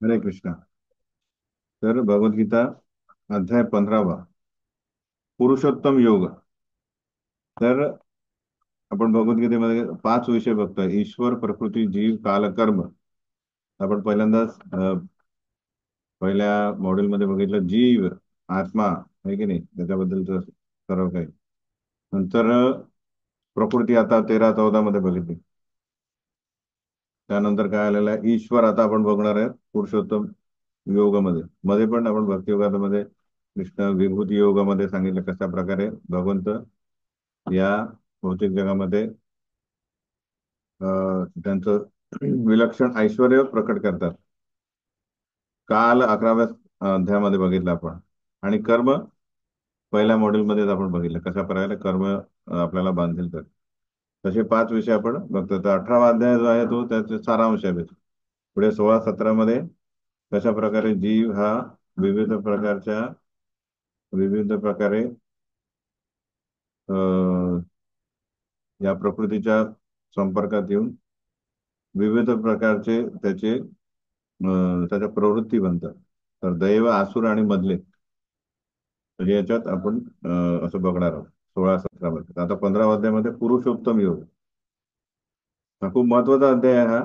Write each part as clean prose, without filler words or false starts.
हरे कृष्णा. तर भगवद्गीता अध्याय 15वा, पुरुषोत्तम योग. तर आपण भगवद्गीतेमध्ये 5 विषय बघतोय: ईश्वर, प्रकृती, जीव, काल, कर्म. आपण पहिल्यांदाच पहिल्या मॉड्यूलमध्ये बघितलं जीव, आत्मा आहे की नाही, त्याच्याबद्दलचं सर्व काही. नंतर प्रकृती आता 13-14 मध्ये बघितली. त्यानंतर काय आलेलं आहे, ईश्वर. आता आपण बघणार आहे पुरुषोत्तम योगामध्ये. मध्ये पण आपण भक्ती योगामध्ये कृष्ण विभूती योगामध्ये सांगितलं कशा प्रकारे भगवंत या भौतिक जगामध्ये त्यांचं विलक्षण ऐश्वर प्रकट करतात. काल 11व्या अध्यायामध्ये बघितलं आपण. आणि कर्म पहिल्या मॉड्यूलमध्येच आपण बघितलं कशा प्रकारे कर्म आपल्याला बांधील तर. तसे 5 विषय आपण बघतो. तर 18वा अध्याय जो आहे तो त्याचे सारांश आहे. पुढे 16-17 मध्ये कशा प्रकारे जीव हा विविध प्रकारच्या विविध प्रकारे अ, या प्रकृतीच्या संपर्कात येऊन विविध प्रकारचे त्याच्या प्रवृत्ती बनतात. तर दैव, आसुर आणि मधले, म्हणजे याच्यात आपण असं बघणार आहोत 16-17 मध्ये. आता 15व्या अध्यायामध्ये पुरुषोत्तम योग. हा खूप महत्वाचा अध्याय आहे हा.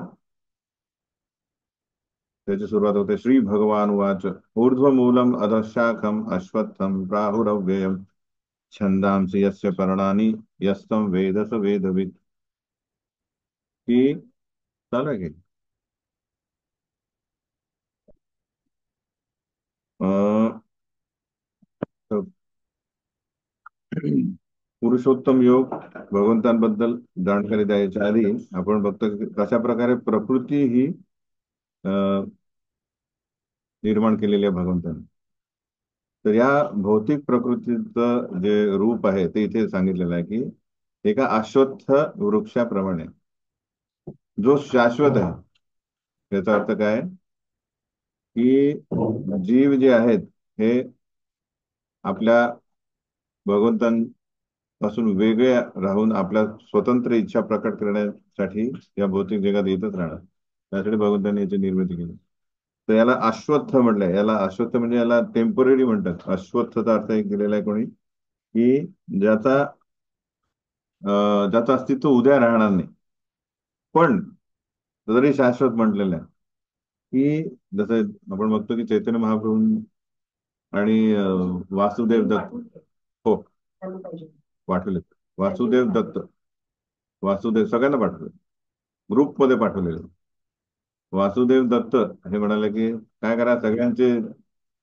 त्याची सुरुवात होते श्री भगवान वाच ऊर्ध्वमूलम अधशाखम अश्वत्थम प्राहुरव्ययम छंदांसी यस्य पर्णानि यस्तम वेद स वेदविद. की चालू आहे की अं, तर पुरुषोत्तम योग भगवंतांबद्दल जाणकारी द्यायच्या आधी आपण बघतो की कशा प्रकारे प्रकृती ही निर्माण केलेली आहे भगवंतांनी. तर या भौतिक प्रकृतीचं जे रूप आहे ते इथे सांगितलेलं आहे की एका अश्वत्थ वृक्षाप्रमाणे जो शाश्वत आहे. याचा अर्थ काय आहे? की जीव जे आहेत हे आपल्या भगवंतांपासून वेगळे राहून आपल्या स्वतंत्र इच्छा प्रकट करण्यासाठी या भौतिक जगात येतच राहणार. त्यासाठी भगवंतांनी याची निर्मिती केली. तर याला अश्वत्थ म्हटलंय. याला अश्वत्थ म्हणजे याला टेम्पररी म्हणतात. अश्वत्थचा अर्थ एक दिलेला आहे कोणी, की ज्याचा ज्याचं अस्तित्व उद्या राहणार नाही, पण तरी शाश्वत म्हटलेलं आहे. की जसं आपण बघतो की चैतन्य महाप्रभू आणि वासुदेव दत्त. हो, पाठवले. वासुदेव दत्त, वासुदेव सगळ्यांना पाठवले, ग्रुपमध्ये पाठवलेले. वासुदेव दत्त हे म्हणाले की काय करा, सगळ्यांचे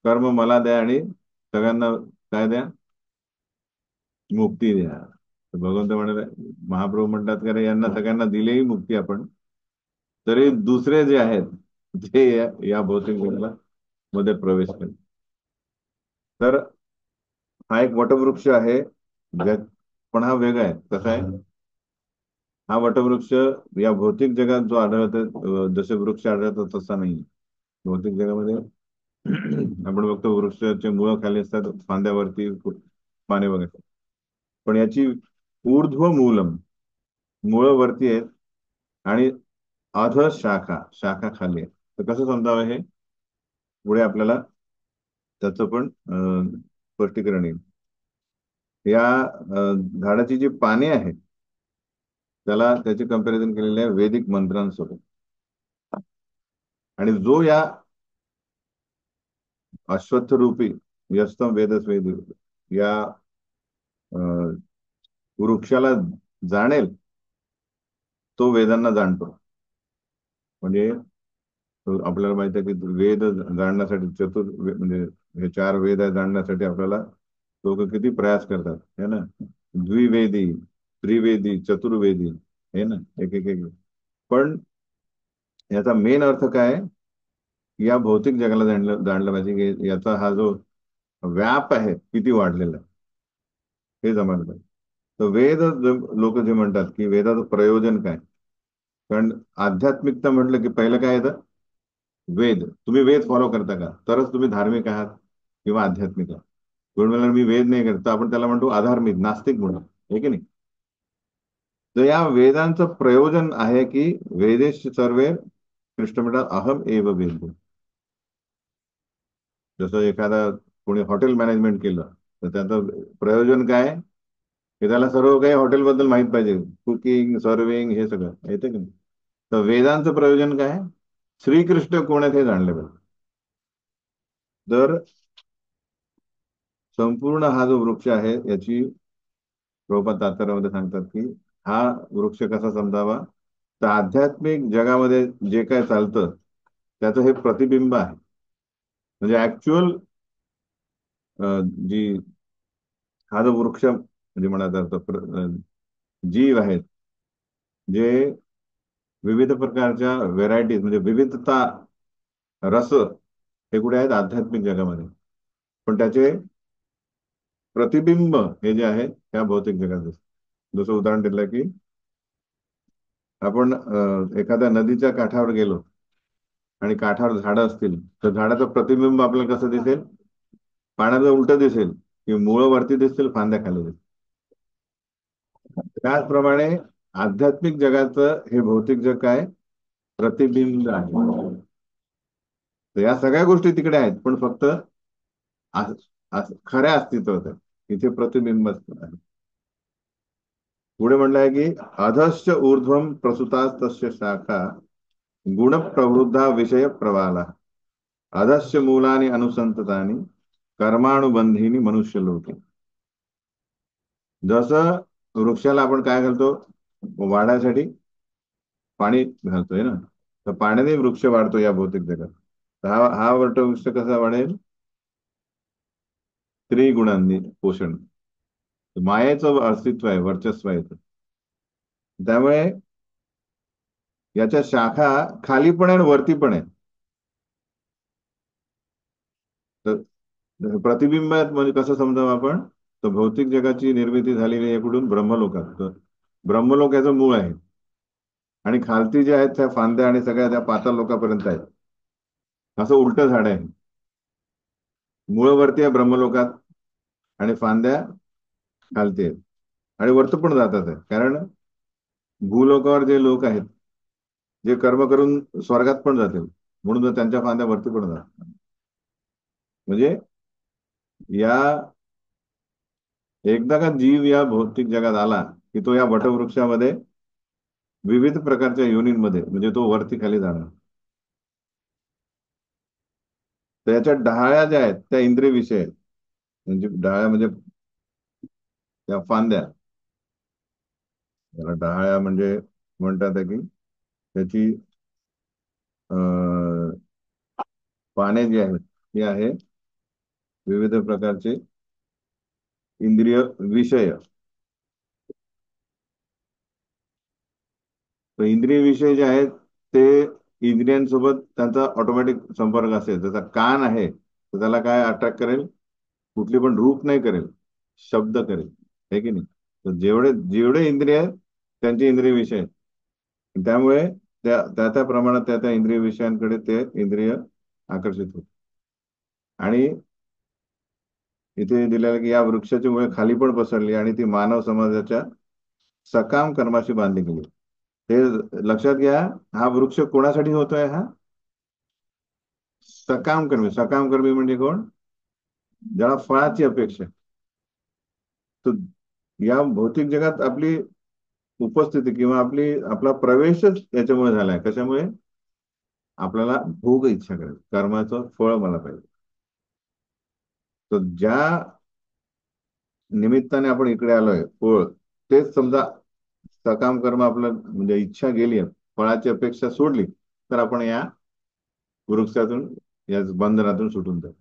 कर्म मला द्या आणि सगळ्यांना काय द्या, मुक्ती द्या. तर भगवंत म्हणाले, महाप्रभू म्हणतात की अरे यांना सगळ्यांना दिलेही मुक्ती आपण, तरी दुसरे जे आहेत ते या भौतिक जगाला मध्ये प्रवेश केले. तर हा एक वटवृक्ष आहे. पण हा वेगळा आहे. कसा आहे हा वटवृक्ष? या भौतिक जगात जो आढळतो, जसे वृक्ष आढळतात तसा नाही. भौतिक जगामध्ये आपण बघतो वृक्षाचे मुळं खाली असतात, फांद्यावरती पाने वगैरे. पण याची ऊर्ध्व मूलम, मुळं वरती आहेत आणि अध शाखा, शाखा खाली आहे. तर कसं समजावं हे, पुढे आपल्याला त्याचं पण स्पष्टीकरण येईल. या झाडाची जी पाने आहेत त्याला त्याचे कंपॅरिझन केलेले आहे वैदिक मंत्रांसोबत. आणि जो या अश्वत्थ रूपी यस्तम वेदस वेद या वृक्षाला जाणेल तो वेदांना जाणतो. म्हणजे आपल्याला माहिती आहे की वेद जाणण्यासाठी म्हणजे हे 4 वेद जाणण्यासाठी आपल्याला लोक किती प्रयास करतात है ना. द्विवेदी, त्रिवेदी, चतुर्वेदी, हे ना, एक एक एक. पण याचा मेन अर्थ काय आहे? या भौतिक जगाला जाणलं जाणलं पाहिजे की याचा हा जो व्याप आहे किती वाढलेला आहे हे जमायला पाहिजे. तर वेद लोक जे म्हणतात की वेदाचं प्रयोजन काय. कारण आध्यात्मिकता म्हटलं की पहिलं काय येतं, वेद. तुम्ही वेद फॉलो करता का, तरच तुम्ही धार्मिक आहात किंवा आध्यात्मिक आहात. कोण म्हणणार मी वेद नाही करत, तर आपण त्याला म्हणतो अधार्मिक, नास्तिक म्हणून, हे की नाही. तर या वेदांचं प्रयोजन आहे की वेदेश सर्वे कृष्ण म्हणतात अहम एव वेद. जसं एखादा कोणी हॉटेल मॅनेजमेंट केलं तर त्याचं प्रयोजन काय, की त्याला सर्व काही हॉटेलबद्दल माहित पाहिजे, कुकिंग सर्विंग हे सगळं येते की नाही. तर वेदांचं प्रयोजन काय, श्रीकृष्ण कोण आहेत हे जाणले पाहिजे. तर संपूर्ण हा जो वृक्ष आहे याची प्रभुपाद तात्पर्यामध्ये सांगतात की हा वृक्ष कसा समजावा, तर आध्यात्मिक जगामध्ये जे काय चालतं त्याचं हे प्रतिबिंब आहे. म्हणजे ऍक्च्युअल जी हा जो वृक्ष म्हणजे म्हणा जातं जीव आहेत, जे विविध प्रकारच्या व्हेरायटीज म्हणजे विविधता, रस हे कुठे आहेत आध्यात्मिक जगामध्ये, पण त्याचे प्रतिबिंब हे जे आहे त्या भौतिक जगात दिसतं. जसं उदाहरण दिलं की आपण एखाद्या नदीच्या काठावर गेलो आणि काठावर झाडं असतील तर झाडाचं प्रतिबिंब आपल्याला कसं दिसेल, पाण्याचं उलट दिसेल, की मुळं वरती दिसतील, फांद्या खाली दिसतील. त्याचप्रमाणे आध्यात्मिक जगाचं हे भौतिक जग काय, प्रतिबिंब आहे. तर या सगळ्या गोष्टी तिकडे आहेत पण फक्त खऱ्या अस्तित्वात आहे, इथे प्रतिबिंब आहे. पुढे म्हणलंय की अधश्च ऊर्ध्वम प्रसुतास तस्य शाखा गुण प्रवृद्धा विषय प्रवाला अधश्च मूलानी अनुसंततानी कर्मानुबंधीनी मनुष्य लोके. जसं वृक्षाला आपण काय घालतो, वाढायसाठी पाणी घालतोय ना, तर पाण्याने वृक्ष वाढतो या भौतिक जगात. तर हा वटवृक्ष कसा वाढेल, त्रिगुणांनी पोषण, मायेचं अस्तित्व आहे, वर्चस्व आहे इथं. त्यामुळे याच्या शाखा खाली पण आहे आणि वरती पण आहे. तर प्रतिबिंबात म्हणजे कसं समजावं आपण, तर भौतिक जगाची निर्मिती झालेली आहे कुठून, ब्रह्मलोकात. तर ब्रह्मलोक याचं मूळ आहे आणि खालती जे आहेत त्या फांद्या आणि सगळ्या त्या पाताळ लोकांपर्यंत आहेत. असं उलट झाड आहे, मूळ वरती आहे ब्रह्मलोकात आणि फांद्या खालती आहेत. आणि वरती पण जातात आहे, कारण भूलोकावर जे लोक आहेत जे कर्म करून स्वर्गात पण जातील, म्हणून त्यांच्या फांद्या वरती पण जातात. म्हणजे या एकदा का जीव या भौतिक जगात आला की तो या वटवृक्षामध्ये विविध प्रकारच्या योनींमध्ये म्हणजे तो वरती खाली जाणार. तर याच्या डहाळ्या ज्या आहेत त्या इंद्रिय विषय आहेत. म्हणजे डहाळ्या म्हणजे त्या फांद्या, त्याला डहाळ्या म्हणजे म्हणतात आहे की त्याची अं, पाने जी आहेत ती आहे विविध प्रकारचे इंद्रिय विषय. तर इंद्रिय विषय जे आहेत ते इंद्रियांसोबत त्यांचा ऑटोमॅटिक संपर्क असेल. जसा कान आहे तर त्याला काय अट्रॅक्ट करेल, कुठली पण रूप नाही करेल, शब्द करेल, आहे की नाही. तर जेवढे जेवढे इंद्रिय आहेत त्यांचे इंद्रिय विषय आहेत. त्यामुळे त्या त्या प्रमाणात त्या त्या इंद्रिय विषयांकडे ते इंद्रिय आकर्षित होते. आणि इथे दिलेलं की या वृक्षाची मुळे खाली पण पसरली आणि ती मानव समाजाच्या सकाम कर्माशी बांधली गेली. हे लक्षात घ्या, हा वृक्ष कोणासाठी होतोय, हा सकाम कर्मी. सकाम कर्मी म्हणजे कोण, ज्याला फळाची अपेक्षा आहे. तर या भौतिक जगात आपली उपस्थिती किंवा आपला प्रवेशच याच्यामुळे झालाय. कशामुळे, आपल्याला भोग इच्छा करायची, कर्माचं फळ मला पाहिजे. तर ज्या निमित्ताने आपण इकडे आलोय फळ, तेच समजा सकाम कर्म आपलं म्हणजे इच्छा गेली, फळाची अपेक्षा सोडली, तर आपण या वृक्षातून या बंधनातून सुटून जातो.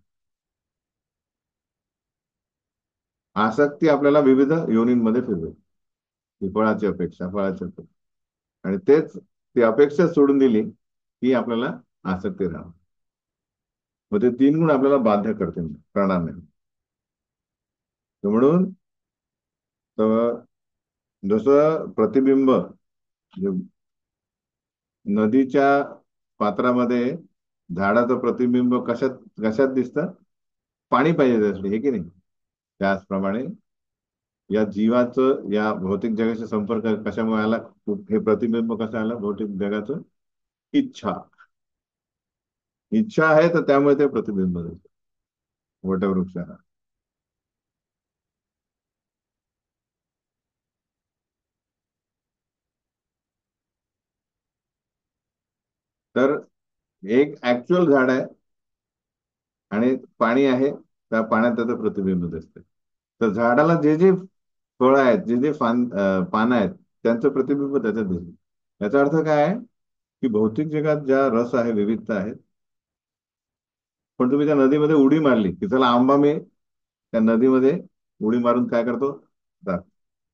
आसक्ती आपल्याला विविध योनींमध्ये फिरवेल, ही फळाची अपेक्षा, फळाची अपेक्षा. आणि तेच ती अपेक्षा सोडून दिली की आपल्याला आसक्ती राहणार. मग ते तीन गुण आपल्याला बाध्य करते करणार नाही. तर म्हणून तर जसं प्रतिबिंब म्हणजे नदीच्या पात्रामध्ये झाडाचं प्रतिबिंब कशात कशात दिसतं, पाणी पाहिजे त्यासाठी, हे की नाही. त्याचप्रमाणे या जीवाचं या भौतिक जगाशी संपर्क कशामुळे आला, हे प्रतिबिंब कसं आलं भौतिक जगाचं, इच्छा. इच्छा आहे तर त्यामुळे ते प्रतिबिंब दिसतं. वटवृक्ष हा. तर एक ऍक्च्युअल झाड आहे आणि पाणी आहे, त्या पाण्यात त्याचं प्रतिबिंब दिसतंय. तर झाडाला जे जे फळं आहेत, जे जे पानं आहेत, त्यांचं प्रतिबिंब त्याच्यात दिसतं. याचा अर्थ काय आहे की भौतिक जगात ज्या रस आहे, विविधता आहे, पण तुम्ही त्या नदीमध्ये उडी मारली की चला आंबा मी त्या नदीमध्ये उडी मारून काय करतो, जा.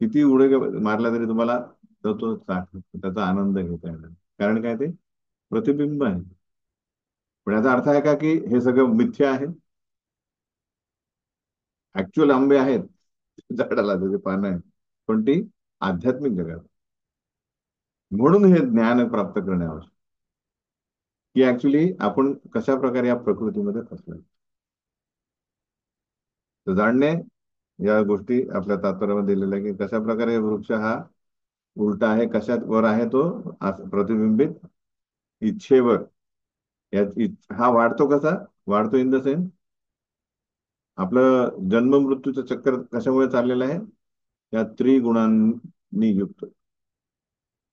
किती उडी मारल्या तरी तुम्हाला तो त्याचा आनंद घेता येणार, कारण काय ते प्रतिबिंब आहे. पण याचा अर्थ आहे का की हे सगळं मिथ्या आहे? ऍक्च्युअल आंबे आहेत झाडाला, त्याचे पानं आहेत, पण ती आध्यात्मिक जगात. म्हणून हे ज्ञान प्राप्त करणे आवश्यक, की ऍक्च्युली आपण कशा प्रकारे या प्रकृतीमध्ये फसलोय. तर जाणणे या गोष्टी आपल्या तात्पर्यामध्ये दिलेल्या आहे की कशा प्रकारे वृक्ष हा उलटा आहे, कशात वर आहे तो प्रतिबिंबित इच्छेवर. हा वाढतो कसा? वाढतो इन द सेन्स, आपलं जन्म मृत्यूचं चक्कर कशामुळे चाललेलं आहे? या त्रिगुणांनी युक्त.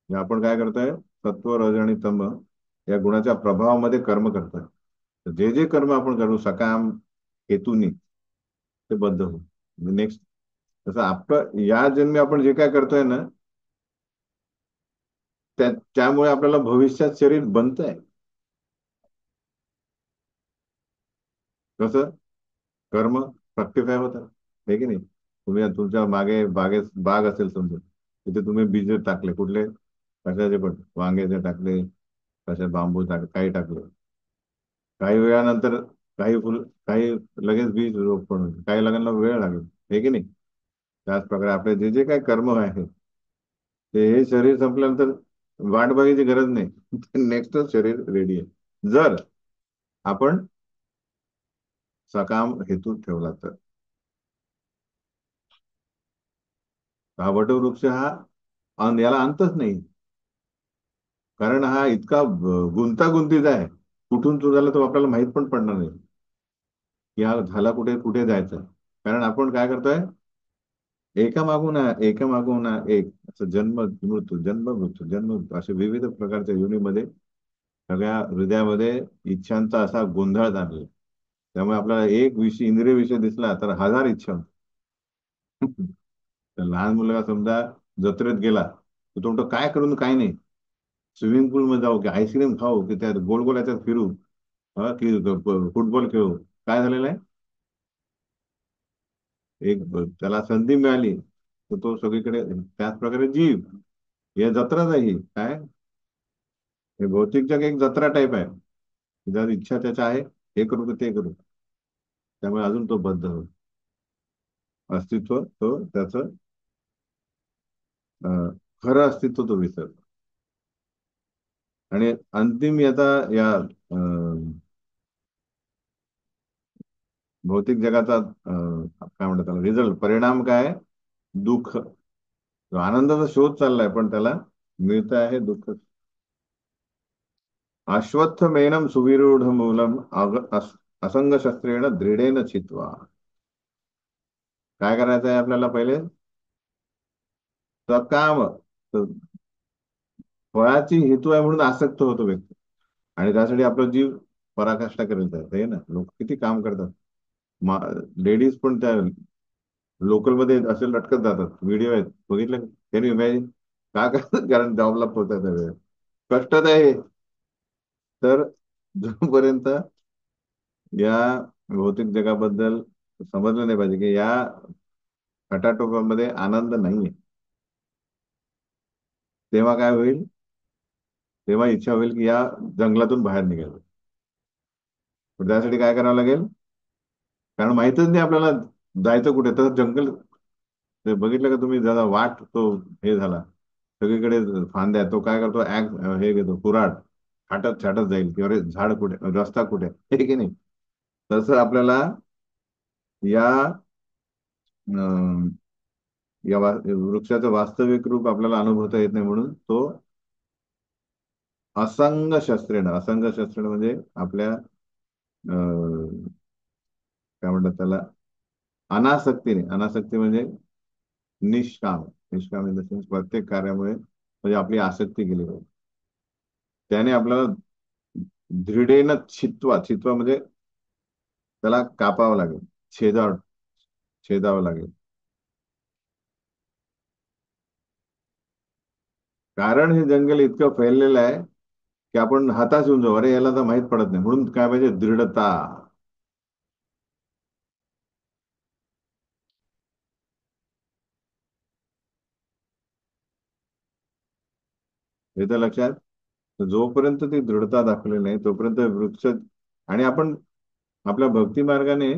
म्हणजे आपण काय करतोय, सत्व रज आणि तम या गुणाच्या प्रभावामध्ये कर्म करतोय. तर जे जे कर्म आपण करू सकाम हेतूनी, ते बद्ध होऊ. नेक्स्ट, तसं आपण या जन्मी आपण जे काय करतोय ना, त्यामुळे आपल्याला भविष्यात शरीर बनतंय. कसं? कर्म फ्रक्टिफाय होतात, हे की नाही? तुम्ही तुमच्या मागे बाग असेल समजा, तिथे तुम्ही बीज टाकले कुठले, कशाचे पण, वांग्याचे टाकले, कशा बांबू काही टाकले, काही वेळानंतर काही फुल, काही लगेच बीज रोपण होते, काही लगांना वेळ लागेल, हे की नाही? त्याच प्रकारे आपले जे जे काही कर्म आहे, ते हे शरीर संपल्यानंतर वाट बघायची गरज नाही. नेक्स्ट शरीर रेडी आहे, जर आपण सकाम हेतू ठेवला तर. हा वटवृक्ष हा याला अंतच नाही, कारण हा इतका गुंतागुंतीचा आहे. कुठून सुरू झाला तो आपल्याला माहित पण पडणार नाही की हा झाला कुठे, कुठे जायचं. कारण आपण काय करतोय, एका मागून एक असं जन्म मृत्यू जन्म मृत्यू असे विविध प्रकारच्या योनीमध्ये सगळ्या हृदयामध्ये इच्छांचा असा गोंधळ झालेला. त्यामुळे आपल्याला एक विषय, इंद्रिय विषय दिसला तर हजार इच्छा होतात. तर लहान मुलगा समजा जत्रेत गेला तर तो म्हणतो काय करून काय नाही, स्विमिंग पूल मध्ये जाऊ की आईस्क्रीम खाऊ की त्यात गोल गोल याच्यात फिरू, की फुटबॉल खेळू. काय झालेलं आहे, एक त्याला संधी मिळाली तर तो सगळीकडे. त्याच प्रकारे जीव, हे जत्राच आहे ही काय, हे भौतिक जग एक जत्रा टाईप आहे. जर इच्छा त्याच्या आहे, हे करू की ते करू, त्यामुळे अजून तो बद्ध होतो. अस्तित्व तो त्याचं खरं अस्तित्व तो विसरतो. आणि अंतिम आता या भौतिक जगाचा काय म्हणतात त्याला, रिझल्ट, परिणाम काय आहे? दुःख. जो आनंदाचा शोध चाललाय पण त्याला मिळत आहे दुःख. अश्वत्थमेनं सुविरूढ मूलम असंग शस्त्रेण दृढेन छित्त्वा. काय करायचं आहे आपल्याला पहिले? सकाम, फळाची हेतू आहे म्हणून आसक्त होतो व्यक्ती, आणि त्यासाठी आपला जीव पराकाष्ठा करत आहे ना. लोक किती काम करतात, लेडीज पण त्या लोकलमध्ये असे लटकत जातात, व्हिडिओ आहेत बघितलं, त्यांनी इमॅजिन का करतात, कारण जॉबला पोहोचायचा वेळ. कष्टात आहे. तर जोपर्यंत या भौतिक जगाबद्दल समजलं नाही पाहिजे की या खटाटोपामध्ये आनंद नाहीये, तेव्हा काय होईल? तेव्हा इच्छा होईल की या जंगलातून बाहेर निघायचं. पण त्यासाठी काय करावं लागेल? कारण माहितच नाही आपल्याला जायचं कुठे, तर जंगल, ते बघितलं का तुम्ही, जरा वाट तो हे झाला, सगळीकडे फांद्या, तो काय करतो, हे घेतो कुऱ्हाड, छाटत छाटत जाईल की अरे झाड कुठे, रस्ता कुठे, हे की नाही? तसं आपल्याला या वृक्षाचं वास्तविक रूप आपल्याला अनुभवता येत नाही, म्हणून तो असंग शस्त्रेण म्हणजे आपल्या काय म्हणतात त्याला, अनासक्तीने. अनासक्ती म्हणजे निष्काम. निष्काम इन द सेन्स प्रत्येक कार्यामुळे म्हणजे आपली आसक्ती केली पाहिजे. त्याने आपल्याला दृढेन छित्वा. छित्वा म्हणजे त्याला कापावं लागेल, छेदावं लागेल. कारण हे जंगल इतकं फैललेलं आहे की आपण हाताश होऊन जाऊ, अरे याला तर माहित पडत नाही. म्हणून काय पाहिजे, दृढता. हे तर लक्षात. जोपर्यंत ती दृढता दाखवली नाही तोपर्यंत वृक्ष. आणि आपण आपल्या भक्ती मार्गाने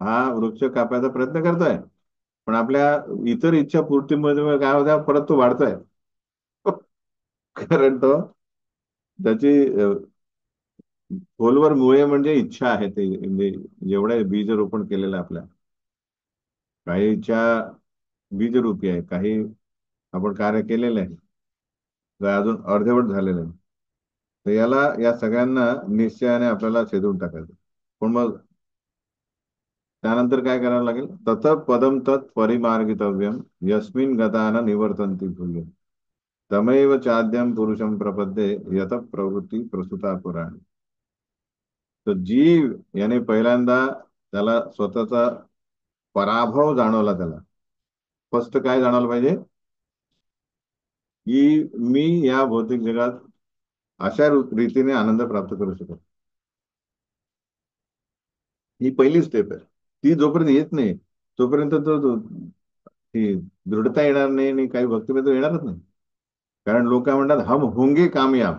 हा वृक्ष कापायचा प्रयत्न करतोय, पण आपल्या इतर इच्छा पूर्तीमध्ये काय होत्या, परत तो वाढतोय. कारण तो त्याची खोलवर मुळे म्हणजे इच्छा आहे. ते म्हणजे जेवढे बीज रोपण केलेलं आहे आपल्या, काही इच्छा बीजरूपी आहे, काही आपण कार्य केलेलं आहे, जे अजून अर्धवट झालेलं आहे. तर याला, या सगळ्यांना निश्चयाने आपल्याला छेदून टाकायचं. पण मग त्यानंतर काय करावं लागेल, तत पदम तत् परिमार्गितव्यम यस्मिन गताना निवर्तन्ति भूय तमेव चाद्यम पुरुषम प्रपद्ये यत प्रवृत्ती प्रसूता पुराण. तर जीव याने पहिल्यांदा त्याला स्वतःचा पराभव जाणवला. त्याला स्पष्ट काय जाणवलं पाहिजे, की मी या भौतिक जगात अशा रीतीने आनंद प्राप्त करू शकतो. ही पहिली स्टेप आहे. ती जोपर्यंत येत नाही तोपर्यंत ती दृढता येणार नाही आणि काही भक्तिमत्व येणारच नाही. कारण लोक काय म्हणतात, हम होंगे कामयाब.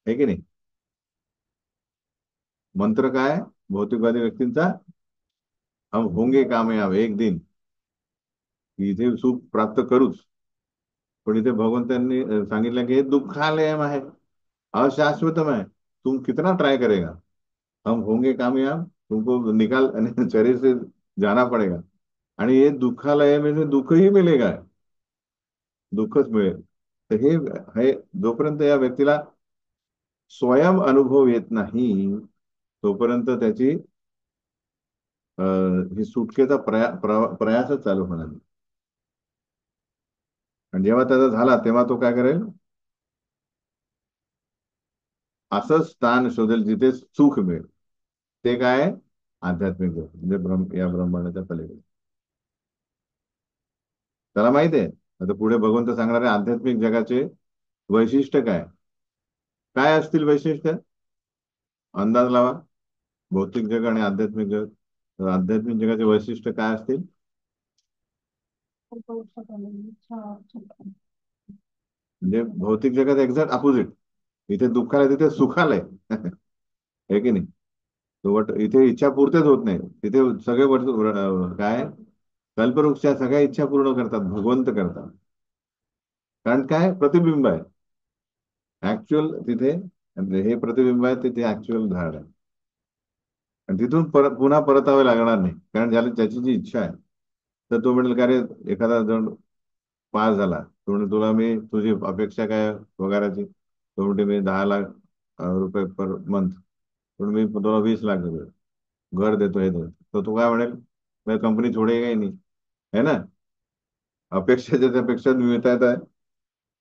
आहे की नाही. मंत्र काय भौतिकवादी व्यक्तींचा, हम होंगे कामयाब एक दिन. इथे सुख प्राप्त करूच. पण इथे भगवंतांनी सांगितलं की हे दुःखालयम आहे, अशाश्वतम है, तुम कितना ट्राई करेगा, हम होंगे कामयाब, तुमको निकाल शरीर से जाना पड़ेगा. आणि हे दुःखालय म्हणजे दुःखही मिळेगा, दुःखच मिळेल. तर हे हे जोपर्यंत या व्यक्तीला स्वयं अनुभव येत नाही तोपर्यंत त्याची ही सुटकेचा प्रयासच चालू होणार नाही. आणि जेव्हा त्याचा झाला तेव्हा तो काय करेल, असं स्थान शोधेल जिथे सुख मिळेल. ते काय आहे? आध्यात्मिक जग, म्हणजे या ब्रह्मांडाच्या पलीकडे. त्याला माहिती आहे. आता पुढे भगवंत सांगणार आहे आध्यात्मिक जगाचे वैशिष्ट्य काय. काय असतील वैशिष्ट्य, अंदाज लावा. भौतिक जग आणि आध्यात्मिक जग. तर आध्यात्मिक जगाचे वैशिष्ट्य काय असतील. म्हणजे भौतिक जगात एक्झॅक्ट अपोजिट. इथे दुःखालय तिथे सुखालय. आहे की नाही. तो इथे इच्छा पूर्तीच होत नाही. तिथे सगळे काय कल्पवृक्ष सगळ्या इच्छा पूर्ण करतात, भगवंत करतात. कारण काय, प्रतिबिंब आहे ऍक्च्युअल तिथे. म्हणजे हे प्रतिबिंब आहे, तिथे ऍक्च्युअल झाड आहे. आणि तिथून पुन्हा परतावे लागणार नाही. कारण ज्याला ज्याची जी इच्छा आहे, तर तो म्हणेल का रे, एखादा जण पास झाला, तो म्हणजे तुला मी, तुझी अपेक्षा काय पगाराची, तो म्हणते मी 10 लाख रुपये पर मंथ, पण मी तुला 20 लाख देतो, घर देतो, हे देतो. तर तू काय म्हणेल, मैं कंपनी छोडेगा ही नहीं. है ना. अपेक्षेच्या त्यापेक्षा मिळता येत आहे.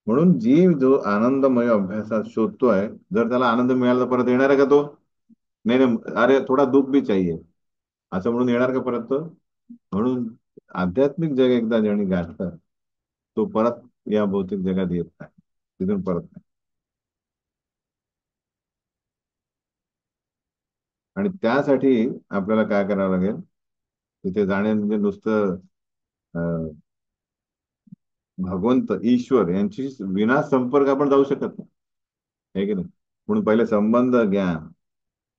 म्हणून जीव जो आनंदमय अभ्यासात शोधतोय, जर त्याला आनंद मिळाला तर परत येणार आहे का तो. नाही नाही, अरे थोडा दुःख भी चाहिए, असं म्हणून येणार का परत तो. म्हणून आध्यात्मिक जग एकदा ज्याने गाठलं, तो परत या भौतिक जगात येत नाही, तिथून परत नाही. आणि त्यासाठी आपल्याला काय करावं लागेल, तिथे जाणे म्हणजे नुसतं अं, भगवंत ईश्वर यांची विना संपर्क आपण जाऊ शकत नाही. आहे की नाही. म्हणून पहिले संबंध ज्ञान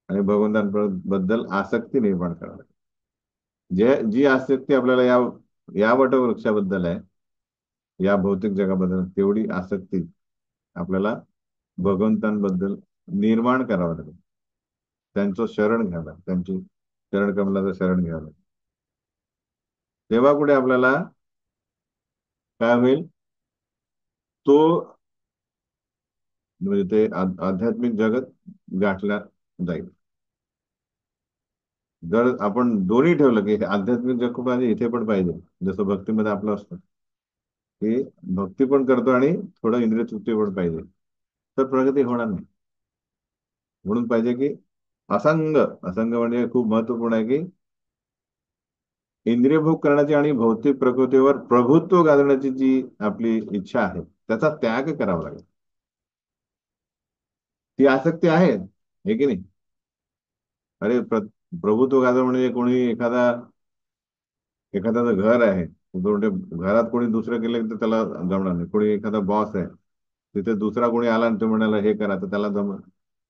आणि भगवंतांबद्दल आसक्ती निर्माण करावी लागेल. जी आसक्ती आपल्याला या वटवृक्षाबद्दल आहे, या भौतिक जगाबद्दल, तेवढी आसक्ती आपल्याला भगवंतांबद्दल निर्माण करावं लागेल. त्यांचं शरण घ्यावं, त्यांची शरण कमलाचं शरण घ्यावं. तेव्हा कुठे आपल्याला काय होईल, तो म्हणजे ते आध्यात्मिक जगत गाठल्या जाईल. जर आपण दोन्ही ठेवलं की आध्यात्मिक जग खूप पाहिजे, इथे पण पाहिजे, जसं भक्तीमध्ये आपलं असतं की भक्ती पण करतो आणि थोडं इंद्रिय तृप्ती पण पाहिजे, तर प्रगती होणार नाही. म्हणून पाहिजे की असंग, असंग म्हणजे खूप महत्वपूर्ण आहे की इंद्रिय भोग करण्याची आणि भौतिक प्रकृतीवर प्रभुत्व गाजवण्याची जी आपली इच्छा आहे त्याचा त्याग करावा लागेल. ती आसक्ती आहे, हे की नाही? अरे प्रभुत्व गाजव म्हणजे कोणी एखाद्याचं घर आहे, घरात कोणी दुसरं केलं तर त्याला जमणार नाही. कोणी एखादा बॉस आहे, तिथे दुसरा कोणी आला आणि तो म्हणाला हे करा, तर त्याला जमणार.